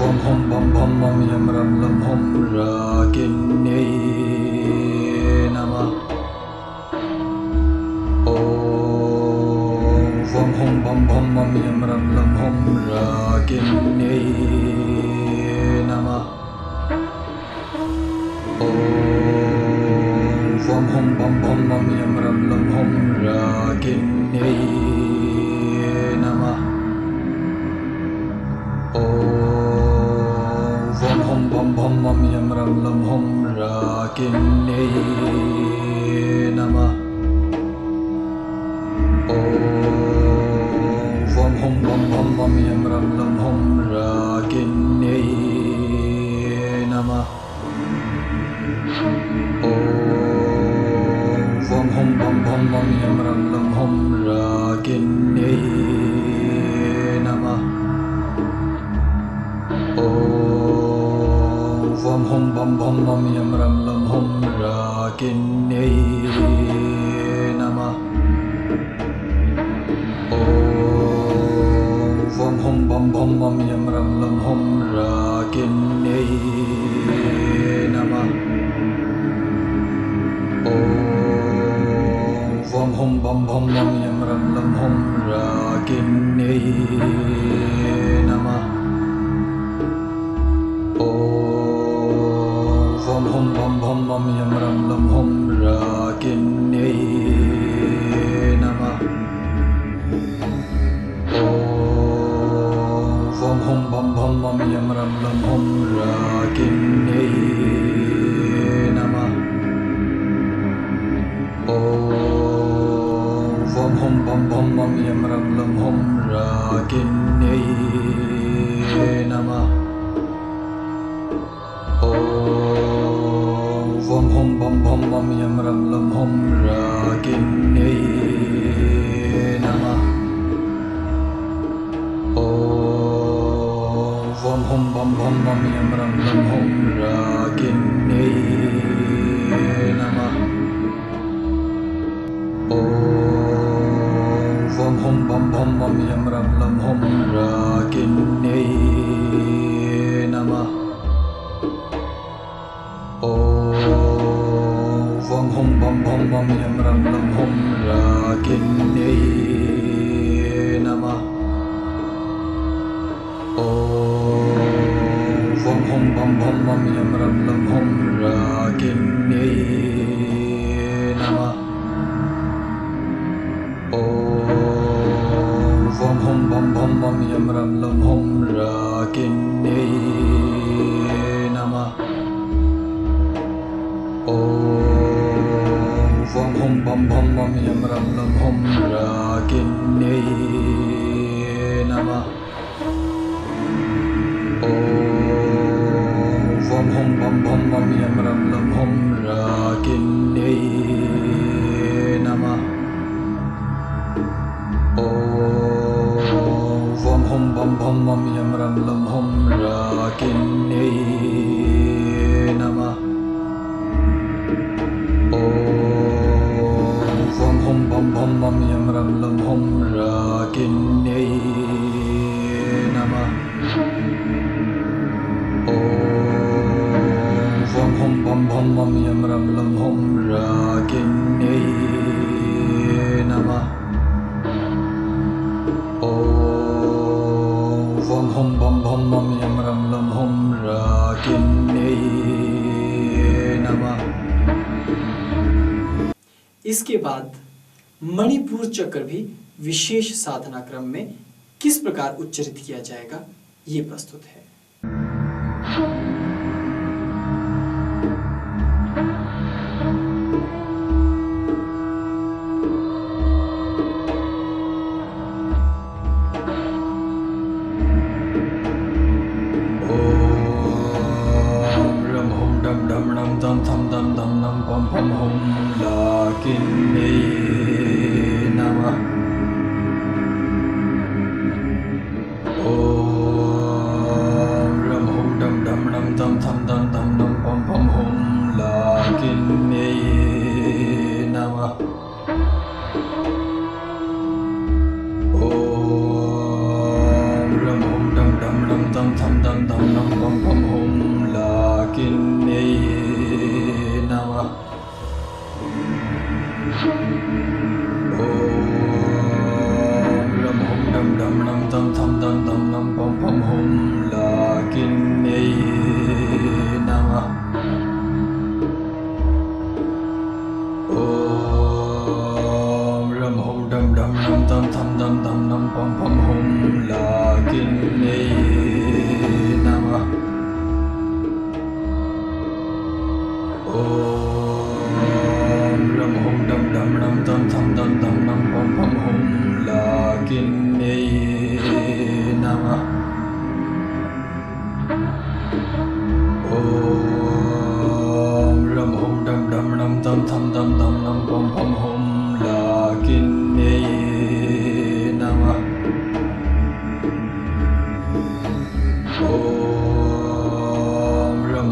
Om hum bum bum bum yam ram lam hum raginyai namah. Om hum bum bum bum yam ram lam hum raginyai namah. Om hum bum bum bum yam ram lam hum raginyai namah. Om hum bum bum bum yam ram lam hum raginyai namah. Om hum bum bum bum yam ram lam hum raginyai namah. Om hum bum bum bum yam ram lam hum raginyai namah. Om hum bum bum bum yam ram lam hum raginyai namah. Om hum bum bum bum yam ram lam hum raginyai namah. Om hum bum bum bum yam ram lam hum raginyai namah. Om hum bum bum bum yam ram lam hum raginyai namah. Om hum bum bum bum yam ram lam hum raginyai namah. Om hum bum bum bum yam ram lam hum raginyai namah. Om hum bum bum bum yam ram lam hum raginyai namah. Om hum bum bum bum yam ram lam hum raginyai namah. Om hum bum bum bum yam ram lam hum raginyai namah. Om hum bum bum bum yam ram lam hum raginyai namah. Om hum bum bum bum yam ram lam hum raginyai namah. Om hum bum bum bum yam ram lam hum raginyai namah. Om hum bum bum bum yam ram lam hum raginyai namah. Om hum bum bum bum yam ram lam hum raginyai namah. Om hum bum bum bum yam ram lam hum raginyai namah. Om hum bum bum bum yam ram lam hum raginyai namah. Om hum bum bum bum yam ram lam hum raginyai namah. Om हुम बम भम मम यम रम लम हुम राकिन्ये नमः। इसके बाद मणिपुर चक्र भी विशेष साधना क्रम में किस प्रकार उच्चरित किया जाएगा ये प्रस्तुत है। दम थम दम दम नम पम पम हुम लाकिन्ये नमः। ओम रम हुम डम डम नम दम थम दम दम नम पम पम हुम लाकिन्ये नमः। ओम रम हुम डम डम नम दम थम दम दम नम पम पम हुम लाकिन्ये नमः। ओम रम हुम डम डम नम दम थम दम दम नम पम पम हुम लाकिन्ये नमः। ओम रम हुम डम डम नम दम थम दम दम नम पम पम हुम लाकिन्ये नमः। ओम रम हुम डम डम नम दम थम दम दम नम पम पम हुम लाकिन्ये नमः। ओम रम हुम डम डम नम दम थम दम दम नम पम पम हुम लाकिन्ये नमः। ओम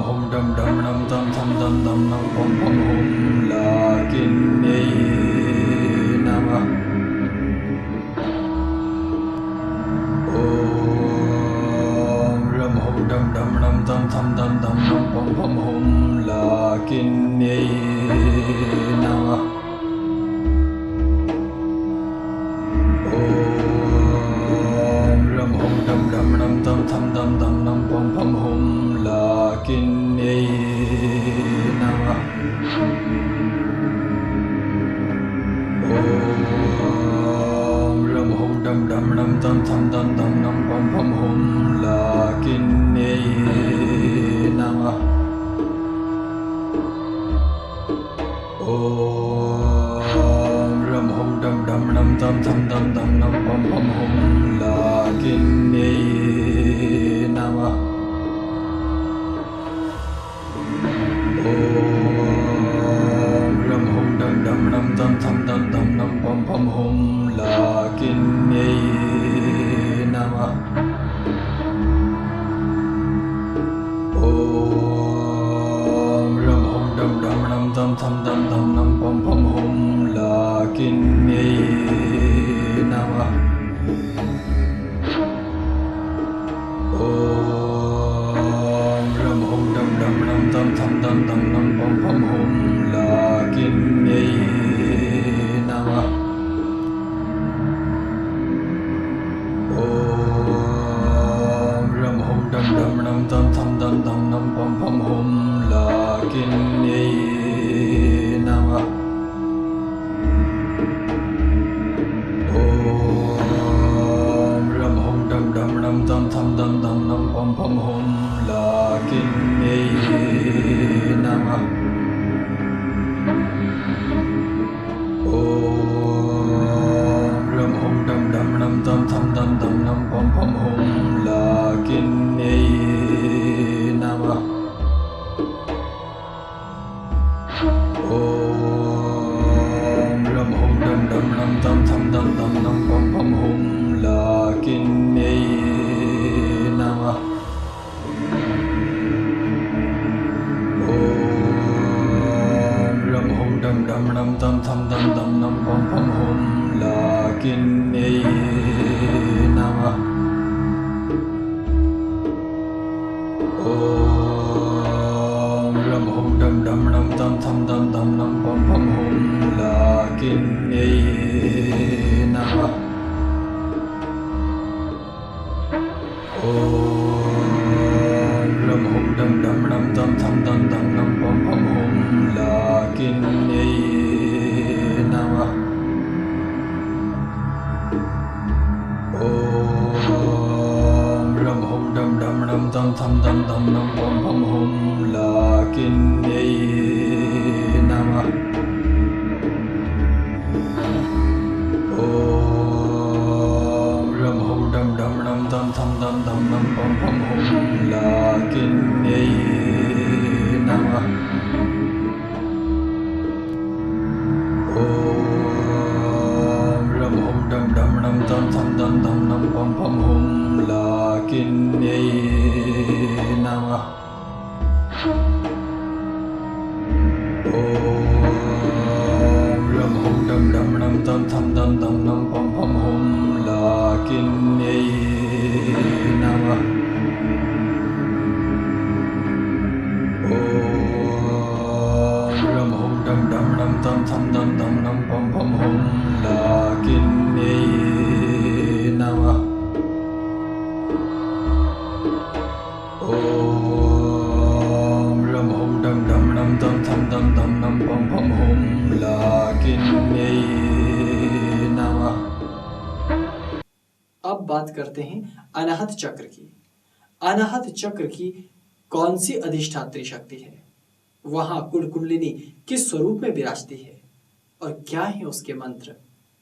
रम हुम डम डम नम दम थम दम दम नम पम पम हुम लाकिन्ये नमः। ओम रम हुम डम डम नम दम थम दम दम नम पम पम हुम लाकिन्ये नमः। ओम रम हुम डम डम नम दम थम दम दम नम पम पम हुम लाकिन्ये नमः। ओम रम हुम डम डम नम दम थम दम दम नम पम पम हुम लाकिन्ये नमः। ओम रम हुम डम डम नम दम थम दम दम नम पम पम हुम लाकिन्ये नमः। ओम रम हुम डम डम नम दम थम दम दम नम पम पम हुम लाकिन्ये नमः। ओम रम हुम डम डम नम दम थम दम दम नम पम पम हुम लाकिन्ये नमः। ओम रम हुम डम डम नम दम थम दम दम नम पम पम हुम लाकिन्ये नमः। ओम रम हुम डम डम नम दम थम दम दम नम पम पम हुम लाकिन्ये नमः। ओम रम हुम डम डम नम दम थम दम दम नम पम पम हुम लाकिन्ये नमः। ओम रम हुम डम डम नम दम थम दम दम नम पम पम हुम लाकिन्ये नमः। ओम रम हुम डम डम नम दम थम दम दम नम पम पम हुम लाकिन्ये नमः। ओम रम हुम डम डम नम दम थम दम दम नम पम पम हुम लाकिन्ये नमः। ओम रम हुम डम डम नम दम थम दम दम नम पम पम हुम लाकिन्ये नमः। Om Ram Hum Dam Dam Nam Tam Tham Dam Dam Nam Pam Pam Hum Lakinye Namah. Om Ram Hum Dam Dam Nam Tam Tham Dam Dam Nam Pam Pam Hum Lakinye Namah. Om Ram Hum Dam Dam Nam Tam Tham Dam Dam Nam Pam Pam Hum Lakinye Namah. Om Ram Hum Dam Dam Nam Tam Tham Dam Dam Nam Pam Pam Hum Lakinye Namah. Om Ram Hum Dam Dam Nam Tam Tham Dam Dam Nam Pam Pam Hum Lakinye Namah. Om Ram Hum Dam Dam Nam Tam Tham Dam Dam Nam Pam Pam Hum Lakinye Namah. Om Ram Hum Dam Dam Nam Tam Tham Dam Dam Nam Pam Pam Hum Lakinye Namah. अब बात करते हैं अनाहत चक्र की। अनाहत चक्र की कौन सी अधिष्ठात्री शक्ति है, वहां कुंडलिनी किस स्वरूप में विराजती है और क्या है उसके मंत्र,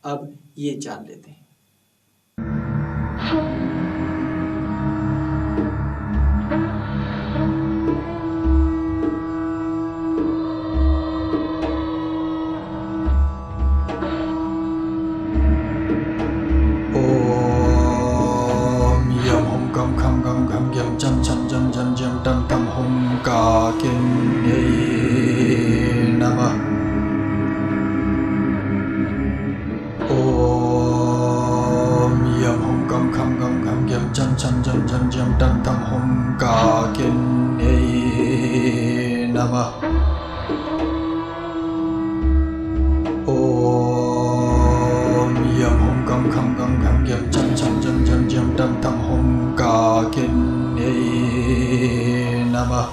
अब ये जान लेते हैं। Om Yam Hum Kam Kham Gam Gam Yam Chan Chan Jan Jan Jam Tam Tam Hum Kakinye Namah. Om Yam Hum Kam Kham Gam Gam Yam Chan Chan Jan Jan Jam Tam Tam Hum Kakinye Namah. Om Yam Hum Kam Kham Gam Gam Yam Chan Chan Jan Jan Jam Tam Tam Hum Kakinye Namah.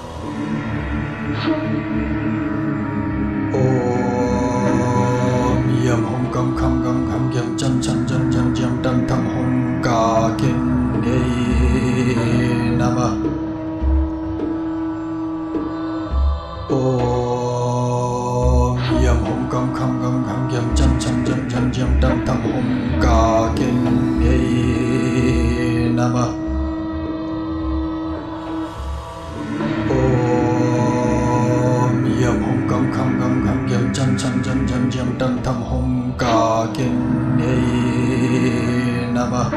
Om Yam Hum Kam Kham Gam Gam Yam Chan Chan Jan Jan Jam Tam Tam Hum Kakinye Namah. Om Yam Hum Kam Kham Gam Gam Yam Chan Chan Jan Jan Jam Tam Tam Hum Kakinye Namah. Om Yam Hum Kam Kham Gam Gam Yam Chan Chan Jan Jan Jam Tam Tam Hum Kakinye Namah.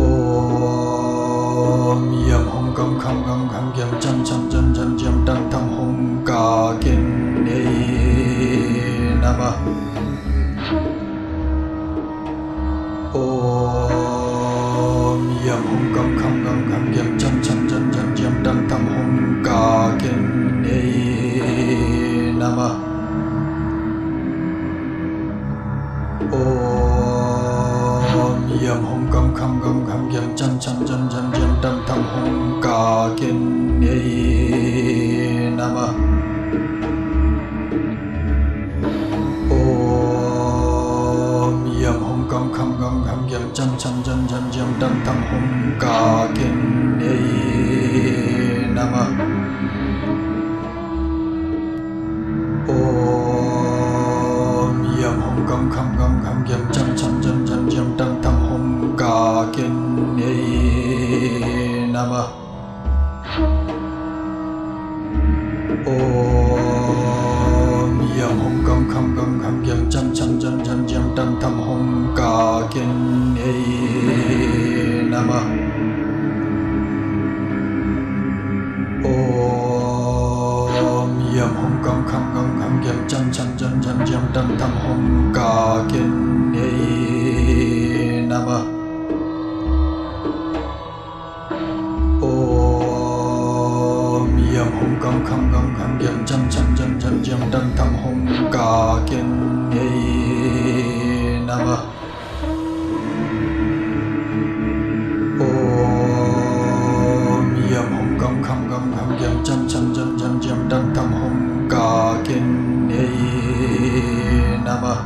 Om Yam Hum Kam Kham Gam Gam Yam Chan Chan Jan Jan Jam Tam Tam Hum Kakinye Namah. Om Yam Hum Kam Kham Gam Gam Yam Chan Chan Jan Jan Jam Tam Tam Hum Kakinye Namah. Om Yam Hum Kam Kham Gam Gam Yam Chan Chan Jan Jan Jam Tam Tam Hum Kakinye Namah. Om Yam Hum Kam Kham Gam Gam Yam Chan Chan Jan Jan Jam Tam Tam Hum Kakinye Namah. Om Yam Hum Kam Kham Gam Gam Yam Chan Chan Jan Jan Jam Tam Tam Hum Kakinye Namah. Om Yam Hum Kam Kham Gam Gam Yam Chan Chan Jan Jan Jam Tam Tam Hum Kakinye Namah. Om Yam Hum Kam Kham Gam Gam Yam Chan Chan Jan Jan Jam Tam Tam Hum Kakinye Namah. Om Yam Hum Kam Kham Gam Gam Yam Chan Chan Jan Jan Jam Tam Tam Hum Kakinye Namah. gam kham gyam chan chan jan jan jam dan tham hum ka kin ye namah.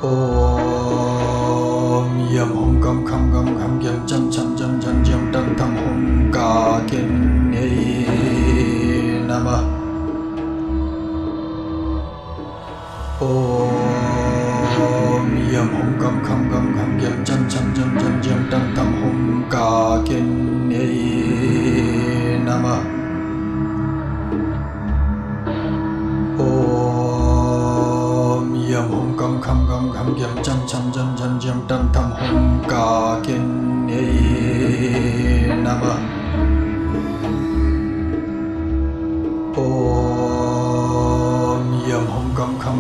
Om yam hum gam kham gyam chan chan jan jan jam dan tham hum ka kin ye namah. Om yam hum gam kham gyam chan chan jan jan jam dan tham hum ka kin ye namah. Om yam hum gam kham gyam chan chan jan jan jam dan tham hum ka kin ye namah. Om yam hum gam kham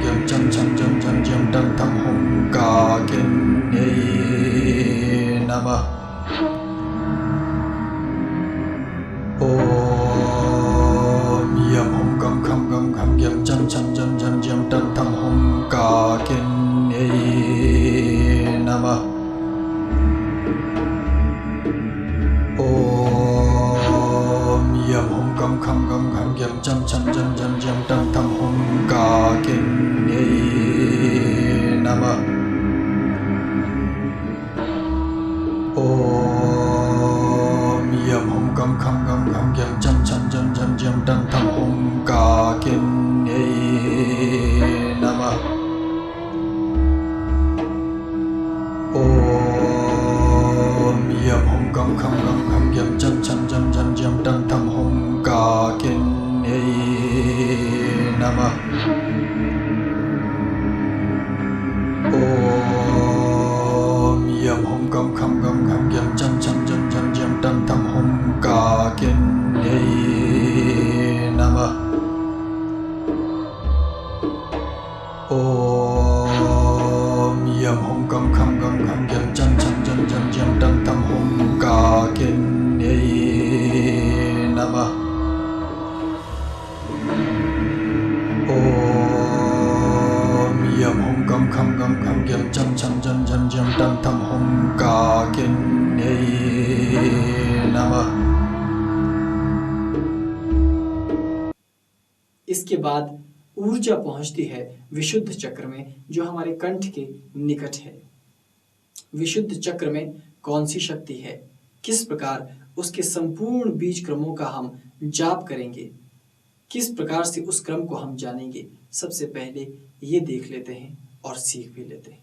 gyam chan chan jan jan jam dan tham hum ka kin ye namah. Om yam hum gam kham gyam chan chan jan jan jam dan tham hum ka kin ye namah. Om yam hum gam kham gyam chan chan jan jan jam dan tham hum ka kin ye namah. Om yam hum gam kham gyam chan chan jan jan jam dan tham hum ka kin ye namah. Om yam hum gam kham gyam chan chan jan jan jam dan tham hum ka kin ye namah. Om yam hum gam kham gyam chan chan jan jan jam dan tham hum ka kin ye namah. Om yam hum gam kham gyam chan chan jan jan jam dan tham hum ka kin ye namah. Om yam hum gam kham gyam chan chan jan jan jam dan tham hum ka kin ye namah. इसके बाद ऊर्जा पहुंचती है विशुद्ध चक्र में, जो हमारे कंठ के निकट है। विशुद्ध चक्र में कौन सी शक्ति है, किस प्रकार उसके संपूर्ण बीज क्रमों का हम जाप करेंगे, किस प्रकार से उस क्रम को हम जानेंगे, सबसे पहले ये देख लेते हैं और सीख भी लेते हैं।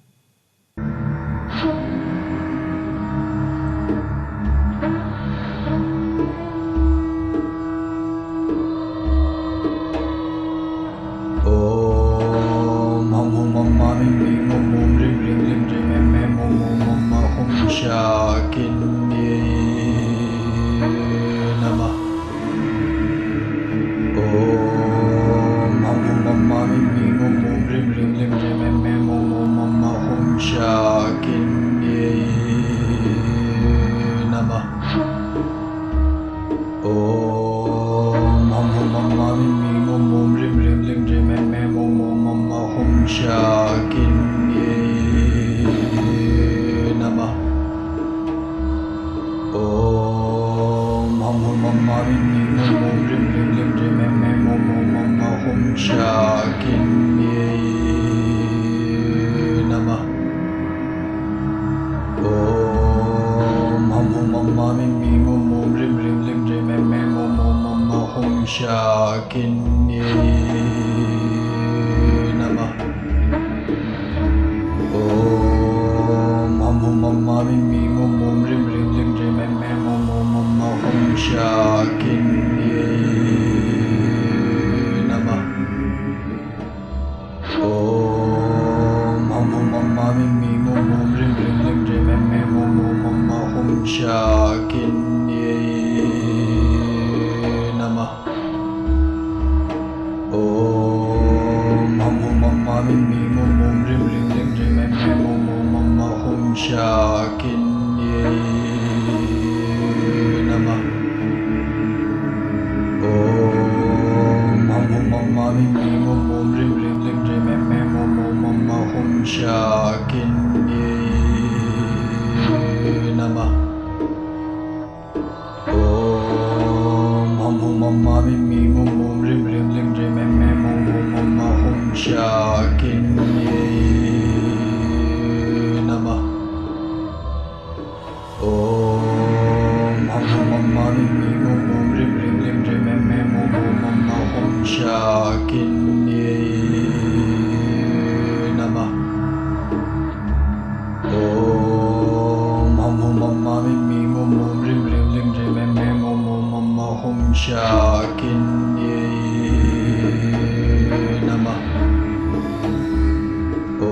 Om hum hum mum ma mim mim mum mum rim rim rim rim mem mem mum mum mum ma hum sha kin ye namah. Om hum hum mum ma mim mim mum mum rim rim rim rim mem mem mum mum mum ma hum sha kin ye namah. Om hum hum mum ma mim mim mum mum rim rim rim rim mem mem mum mum mum ma hum sha kin ye namah. Om hum hum mum ma mim mim mum mum rim rim rim rim mem mem mum mum mum ma hum sha kin ye namah. Om hum hum mum ma mim mim mum mum rim rim rim rim mem mem mum mum mum ma hum sha kin ye namah. Om hum hum mum ma mim mim mum mum rim rim rim rim mem mem mum mum mum ma hum sha kin ye namah. Om hum hum mum ma mim mim mum mum rim rim rim rim mem mem mum mum mum ma hum sha kin ye namah. Om hum hum mum ma mim mim mum mum rim rim rim rim mem mem mum mum mum ma hum sha kin ye namah. Om hum hum mum ma mim mim mum mum rim rim rim rim mem mem mum mum mum ma hum sha kin ye namah. शाकिन्ये नमः। ॐ हम मम्मा मिम्मी मोम मोम ह्रीं ह्रीं क्लीं क्लीं मैं मैं मोम मोम मम्मा हम शाकिन्ये नमः। ॐ हम मम्मा मिम्मी मोम मोम ह्रीं ह्रीं क्लीं क्लीं मैं मैं मोम मोम मम्मा हम शाकिन्ये नमः। ॐ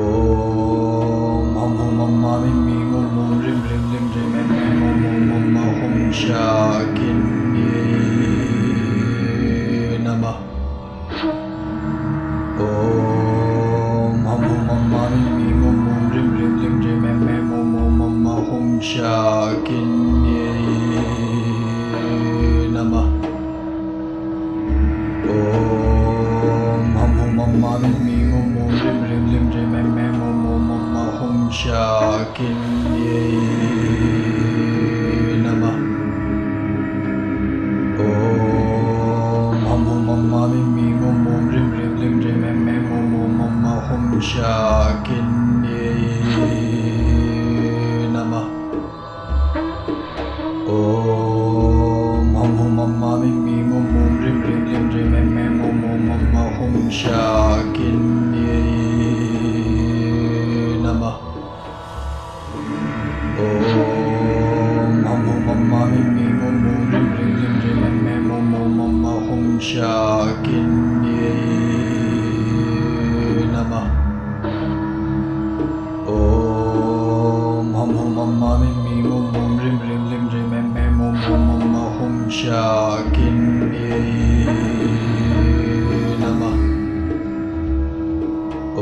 हम मम्मा मिम्मी मोम मोम ह्रीं ह्रीं क्लीं क्लीं मैं मैं मोम मोम मम्मा हम शाकिन्ये नमः। ॐ हम मम्मा मिम्मी मोम मोम ह्रीं ह्रीं क्लीं क्लीं मैं मैं मोम मोम मम्मा हम शाकिन्ये नमः। ॐ हम मम्मा मिम्मी मोम मोम ह्रीं ह्रीं क्लीं क्लीं मैं मैं मोम मोम मम्मा हम शाकिन्ये नमः। ॐ हम मम्मा मिम्मी मोम मोम ह्रीं ह्रीं क्लीं क्लीं मैं मैं मोम मोम मम्मा हम शाकिन्ये नमः। ॐ हम मम्मा मिम्मी मोम मोम ह्रीं ह्रीं क्लीं क्लीं मैं मैं मोम मोम मम्मा हम शाकिन्ये नमः। ॐ हम मम्मा मिम्मी मोम मोम ह्रीं ह्रीं क्लीं क्लीं मैं मैं मोम मोम मम्मा हम शाकिन्ये नमः। ॐ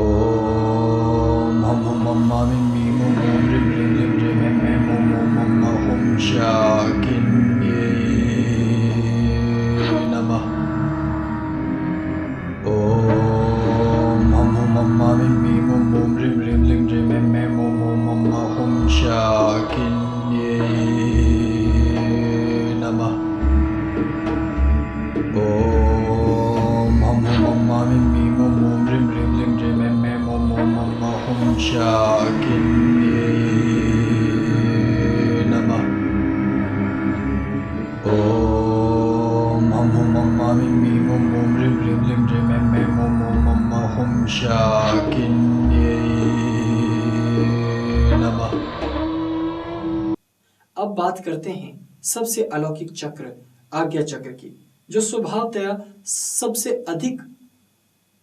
हम मम्मा मिम्मी मोम मोम ह्रीं ह्रीं क्लीं क्लीं मैं मैं मोम मोम मम्मा हम शाकिन्ये नमः। ॐ हम मम्मा मिम्मी मोम मोम ह्रीं ह्रीं क्लीं क्लीं मैं मैं मोम मोम मम्मा हम शाकिन्ये नमः। ॐ हम मम्मा मिम्मी मोम मोम ह्रीं ह्रीं क्लीं क्लीं मैं मैं मोम मोम मम्मा हम शाकिन्ये नमः। ॐ हम मम्मा मिम्मी मोम मोम ह्रीं ह्रीं क्लीं क्लीं मैं मैं मोम मोम मम्मा हम शाकिन्ये नमः। ॐ हम मम्मा मिम्मी मोम मोम ह्रीं ह्रीं क्लीं क्लीं मैं मैं मोम मोम मम्मा हम शाकिन्ये नमः। अब बात करते हैं सबसे अलौकिक चक्र आज्ञा चक्र की, जो स्वभावतया सबसे अधिक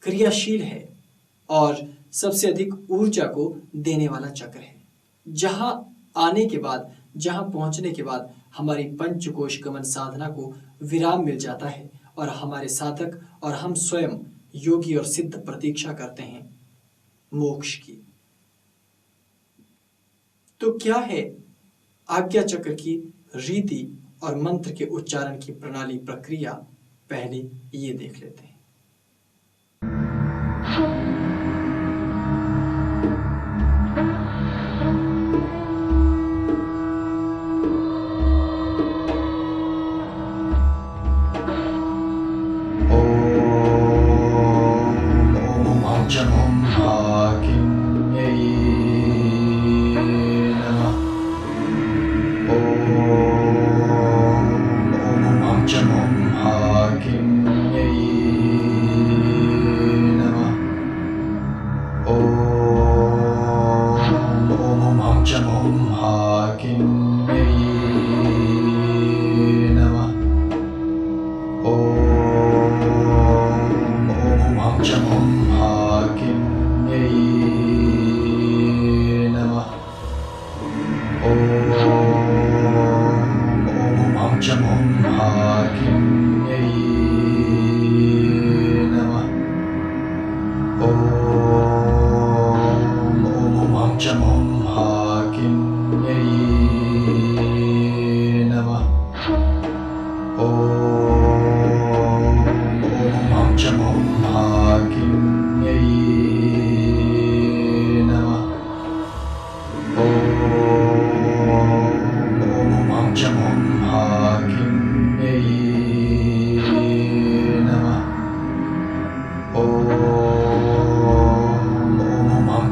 क्रियाशील है और सबसे अधिक ऊर्जा को देने वाला चक्र है। जहां आने के बाद, जहां पहुंचने के बाद हमारी पंचकोश गमन साधना को विराम मिल जाता है और हमारे साधक और हम स्वयं योगी और सिद्ध प्रतीक्षा करते हैं मोक्ष की। तो क्या है आज्ञा चक्र की रीति और मंत्र के उच्चारण की प्रणाली प्रक्रिया, पहले ये देख लेते हैं।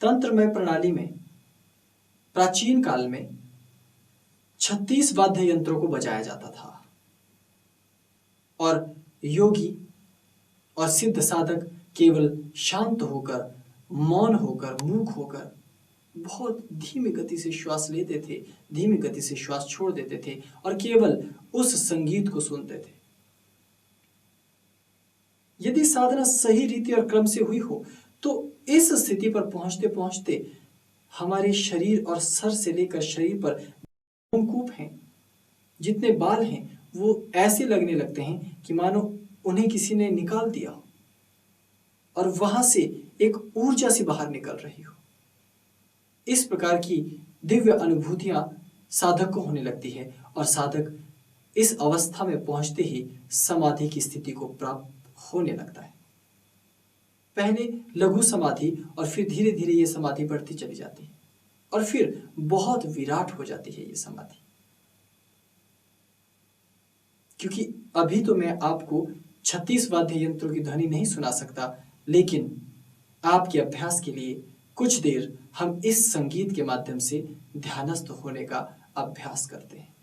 तंत्रमय प्रणाली में प्राचीन काल में 36 वाद्य यंत्रों को बजाया जाता था और योगी और सिद्ध साधक केवल शांत होकर, मौन होकर, मूक होकर बहुत धीमी गति से श्वास लेते थे, धीमी गति से श्वास छोड़ देते थे और केवल उस संगीत को सुनते थे। यदि साधना सही रीति और क्रम से हुई हो तो इस स्थिति पर पहुंचते पहुंचते हमारे शरीर और सर से लेकर शरीर पर रोमकूप हैं, जितने बाल हैं वो ऐसे लगने लगते हैं कि मानो उन्हें किसी ने निकाल दिया हो और वहां से एक ऊर्जा सी बाहर निकल रही हो। इस प्रकार की दिव्य अनुभूतियां साधक को होने लगती है और साधक इस अवस्था में पहुंचते ही समाधि की स्थिति को प्राप्त होने लगता है। पहले लघु समाधि और फिर धीरे धीरे ये समाधि बढ़ती चली जाती है और फिर बहुत विराट हो जाती है ये समाधि। क्योंकि अभी तो मैं आपको 36 वाद्य यंत्रों की ध्वनि नहीं सुना सकता, लेकिन आपके अभ्यास के लिए कुछ देर हम इस संगीत के माध्यम से ध्यानस्थ होने का अभ्यास करते हैं।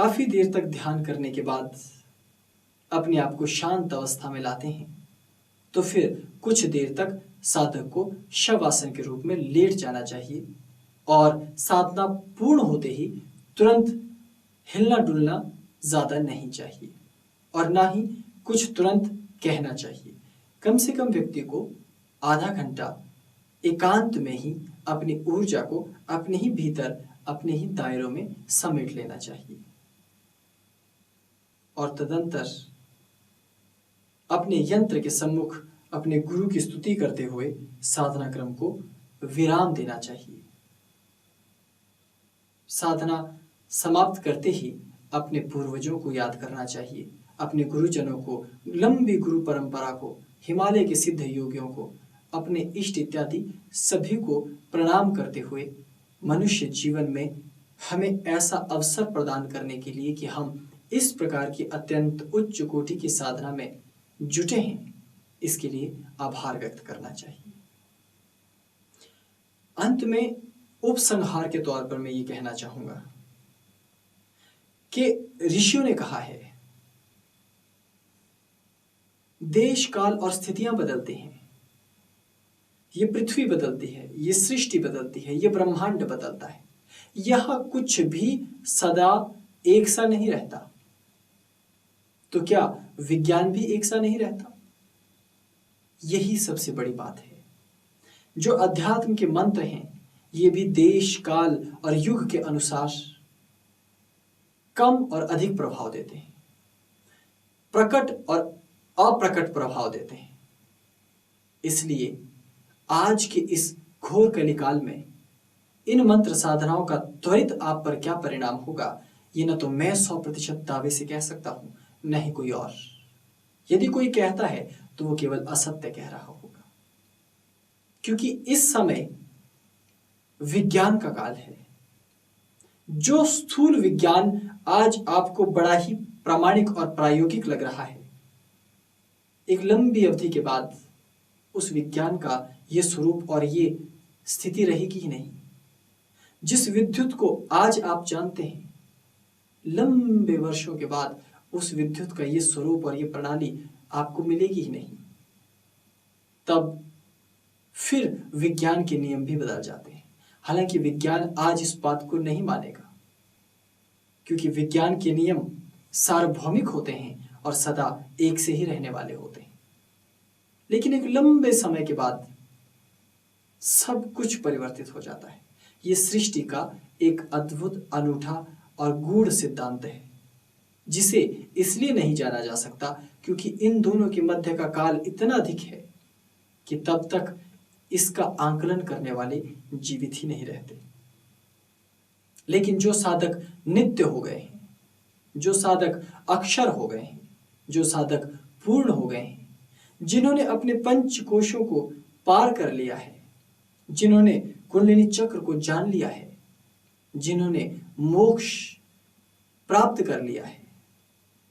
काफी देर तक ध्यान करने के बाद अपने आप को शांत अवस्था में लाते हैं तो फिर कुछ देर तक साधक को शवासन के रूप में लेट जाना चाहिए और साधना पूर्ण होते ही तुरंत हिलना डुलना ज्यादा नहीं चाहिए और ना ही कुछ तुरंत कहना चाहिए। कम से कम व्यक्ति को आधा घंटा एकांत में ही अपनी ऊर्जा को अपने ही भीतर अपने ही दायरों में समेट लेना चाहिए और तदंतर अपने यंत्र के सम्मुख अपने गुरु की स्तुति करते हुए साधना क्रम को विराम देना चाहिए। साधना समाप्त करते ही अपने पूर्वजों को याद करना चाहिए, अपने गुरुजनों को, लंबी गुरु परंपरा को, हिमालय के सिद्ध योगियों को, अपने इष्ट इत्यादि सभी को प्रणाम करते हुए मनुष्य जीवन में हमें ऐसा अवसर प्रदान करने के लिए कि हम इस प्रकार की अत्यंत उच्च कोटि की साधना में जुटे हैं, इसके लिए आभार व्यक्त करना चाहिए। अंत में उपसंहार के तौर पर मैं ये कहना चाहूंगा कि ऋषियों ने कहा है देश काल और स्थितियां बदलती हैं, ये पृथ्वी बदलती है, ये सृष्टि बदलती है, ये ब्रह्मांड बदलता है, यह कुछ भी सदा एक सा नहीं रहता। तो क्या विज्ञान भी एक सा नहीं रहता? यही सबसे बड़ी बात है। जो अध्यात्म के मंत्र हैं ये भी देश काल और युग के अनुसार कम और अधिक प्रभाव देते हैं, प्रकट और अप्रकट प्रभाव देते हैं। इसलिए आज के इस घोर कलिकाल में इन मंत्र साधनाओं का त्वरित आप पर क्या परिणाम होगा ये न तो मैं 100% दावे से कह सकता हूं, न ही कोई और। यदि कोई कहता है तो वो केवल असत्य कह रहा होगा, क्योंकि इस समय विज्ञान का काल है। जो स्थूल विज्ञान आज आपको बड़ा ही प्रामाणिक और प्रायोगिक लग रहा है, एक लंबी अवधि के बाद उस विज्ञान का ये स्वरूप और ये स्थिति रहेगी ही नहीं। जिस विद्युत को आज आप जानते हैं, लंबे वर्षों के बाद उस विद्युत का ये स्वरूप और ये प्रणाली आपको मिलेगी ही नहीं। तब फिर विज्ञान के नियम भी बदल जाते हैं। हालांकि विज्ञान आज इस बात को नहीं मानेगा, क्योंकि विज्ञान के नियम सार्वभौमिक होते हैं और सदा एक से ही रहने वाले होते हैं। लेकिन एक लंबे समय के बाद सब कुछ परिवर्तित हो जाता है। ये सृष्टि का एक अद्भुत, अनूठा और गूढ़ सिद्धांत है, जिसे इसलिए नहीं जाना जा सकता क्योंकि इन दोनों के मध्य का काल इतना अधिक है कि तब तक इसका आंकलन करने वाले जीवित ही नहीं रहते। लेकिन जो साधक नित्य हो गए हैं, जो साधक अक्षर हो गए हैं, जो साधक पूर्ण हो गए हैं, जिन्होंने अपने पंच कोशों को पार कर लिया है, जिन्होंने कुंडलिनी चक्र को जान लिया है, जिन्होंने मोक्ष प्राप्त कर लिया है।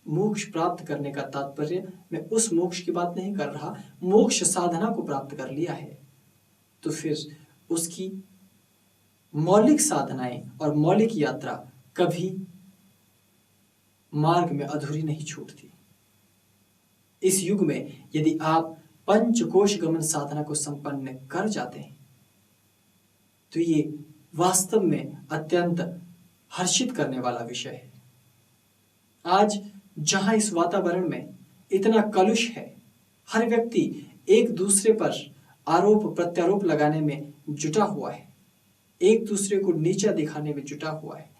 मोक्ष प्राप्त करने का तात्पर्य मैं उस मोक्ष की बात नहीं कर रहा, मोक्ष साधना को प्राप्त कर लिया है, तो फिर उसकी मौलिक साधनाएं और मौलिक यात्रा कभी मार्ग में अधूरी नहीं छूटती। इस युग में यदि आप पंचकोश गमन साधना को संपन्न कर जाते हैं तो ये वास्तव में अत्यंत हर्षित करने वाला विषय है। आज जहां इस वातावरण में इतना कलुष है, हर व्यक्ति एक दूसरे पर आरोप प्रत्यारोप लगाने में जुटा हुआ है, एक दूसरे को नीचा दिखाने में जुटा हुआ है,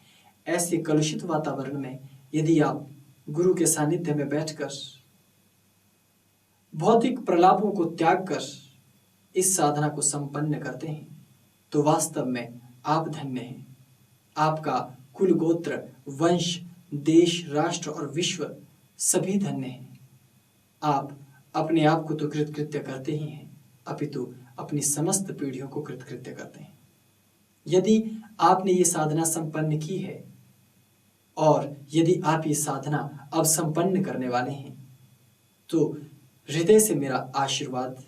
ऐसे कलुषित वातावरण में यदि आप गुरु के सानिध्य में बैठकर भौतिक प्रलापों को त्याग कर इस साधना को संपन्न करते हैं तो वास्तव में आप धन्य हैं। आपका कुल गोत्र, वंश, देश, राष्ट्र और विश्व सभी धन्य हैं। आप अपने आप को तो कृतकृत्य करते ही हैं, अपितु अपनी समस्त पीढ़ियों को कृतकृत्य करते हैं। यदि आपने ये साधना संपन्न की है और यदि आप ये साधना अब संपन्न करने वाले हैं तो हृदय से मेरा आशीर्वाद,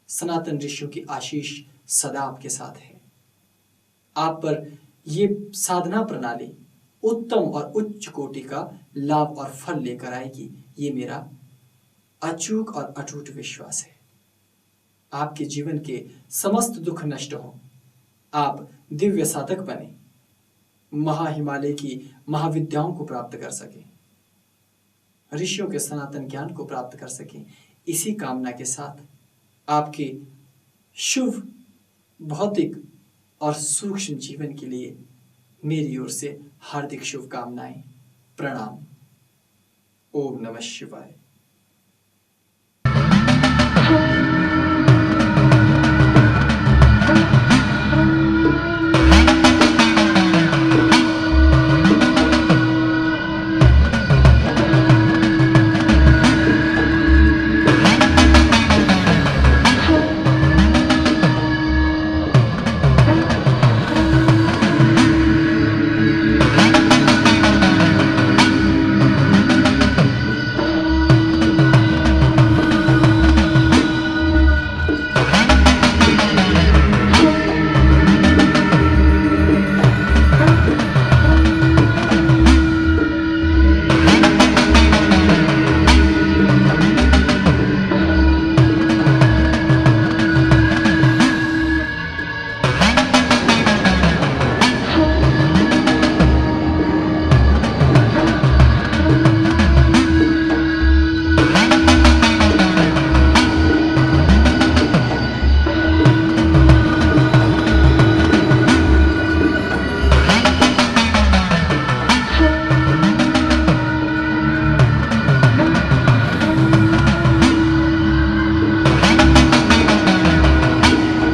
सनातन ऋषियों की आशीष सदा आपके साथ है। आप पर ये साधना प्रणाली उत्तम और उच्च कोटि का लाभ और फल लेकर आएगी। ये मेरा अचूक और अटूट विश्वास है। आपके जीवन के समस्त दुख नष्ट हों, आप दिव्य साधक बने, महाहिमालय की महाविद्याओं को प्राप्त कर सकें, ऋषियों के सनातन ज्ञान को प्राप्त कर सकें। इसी कामना के साथ आपके शुभ भौतिक और सूक्ष्म जीवन के लिए मेरी ओर से हार्दिक शुभकामनाएं। प्रणाम। ओम नमः शिवाय।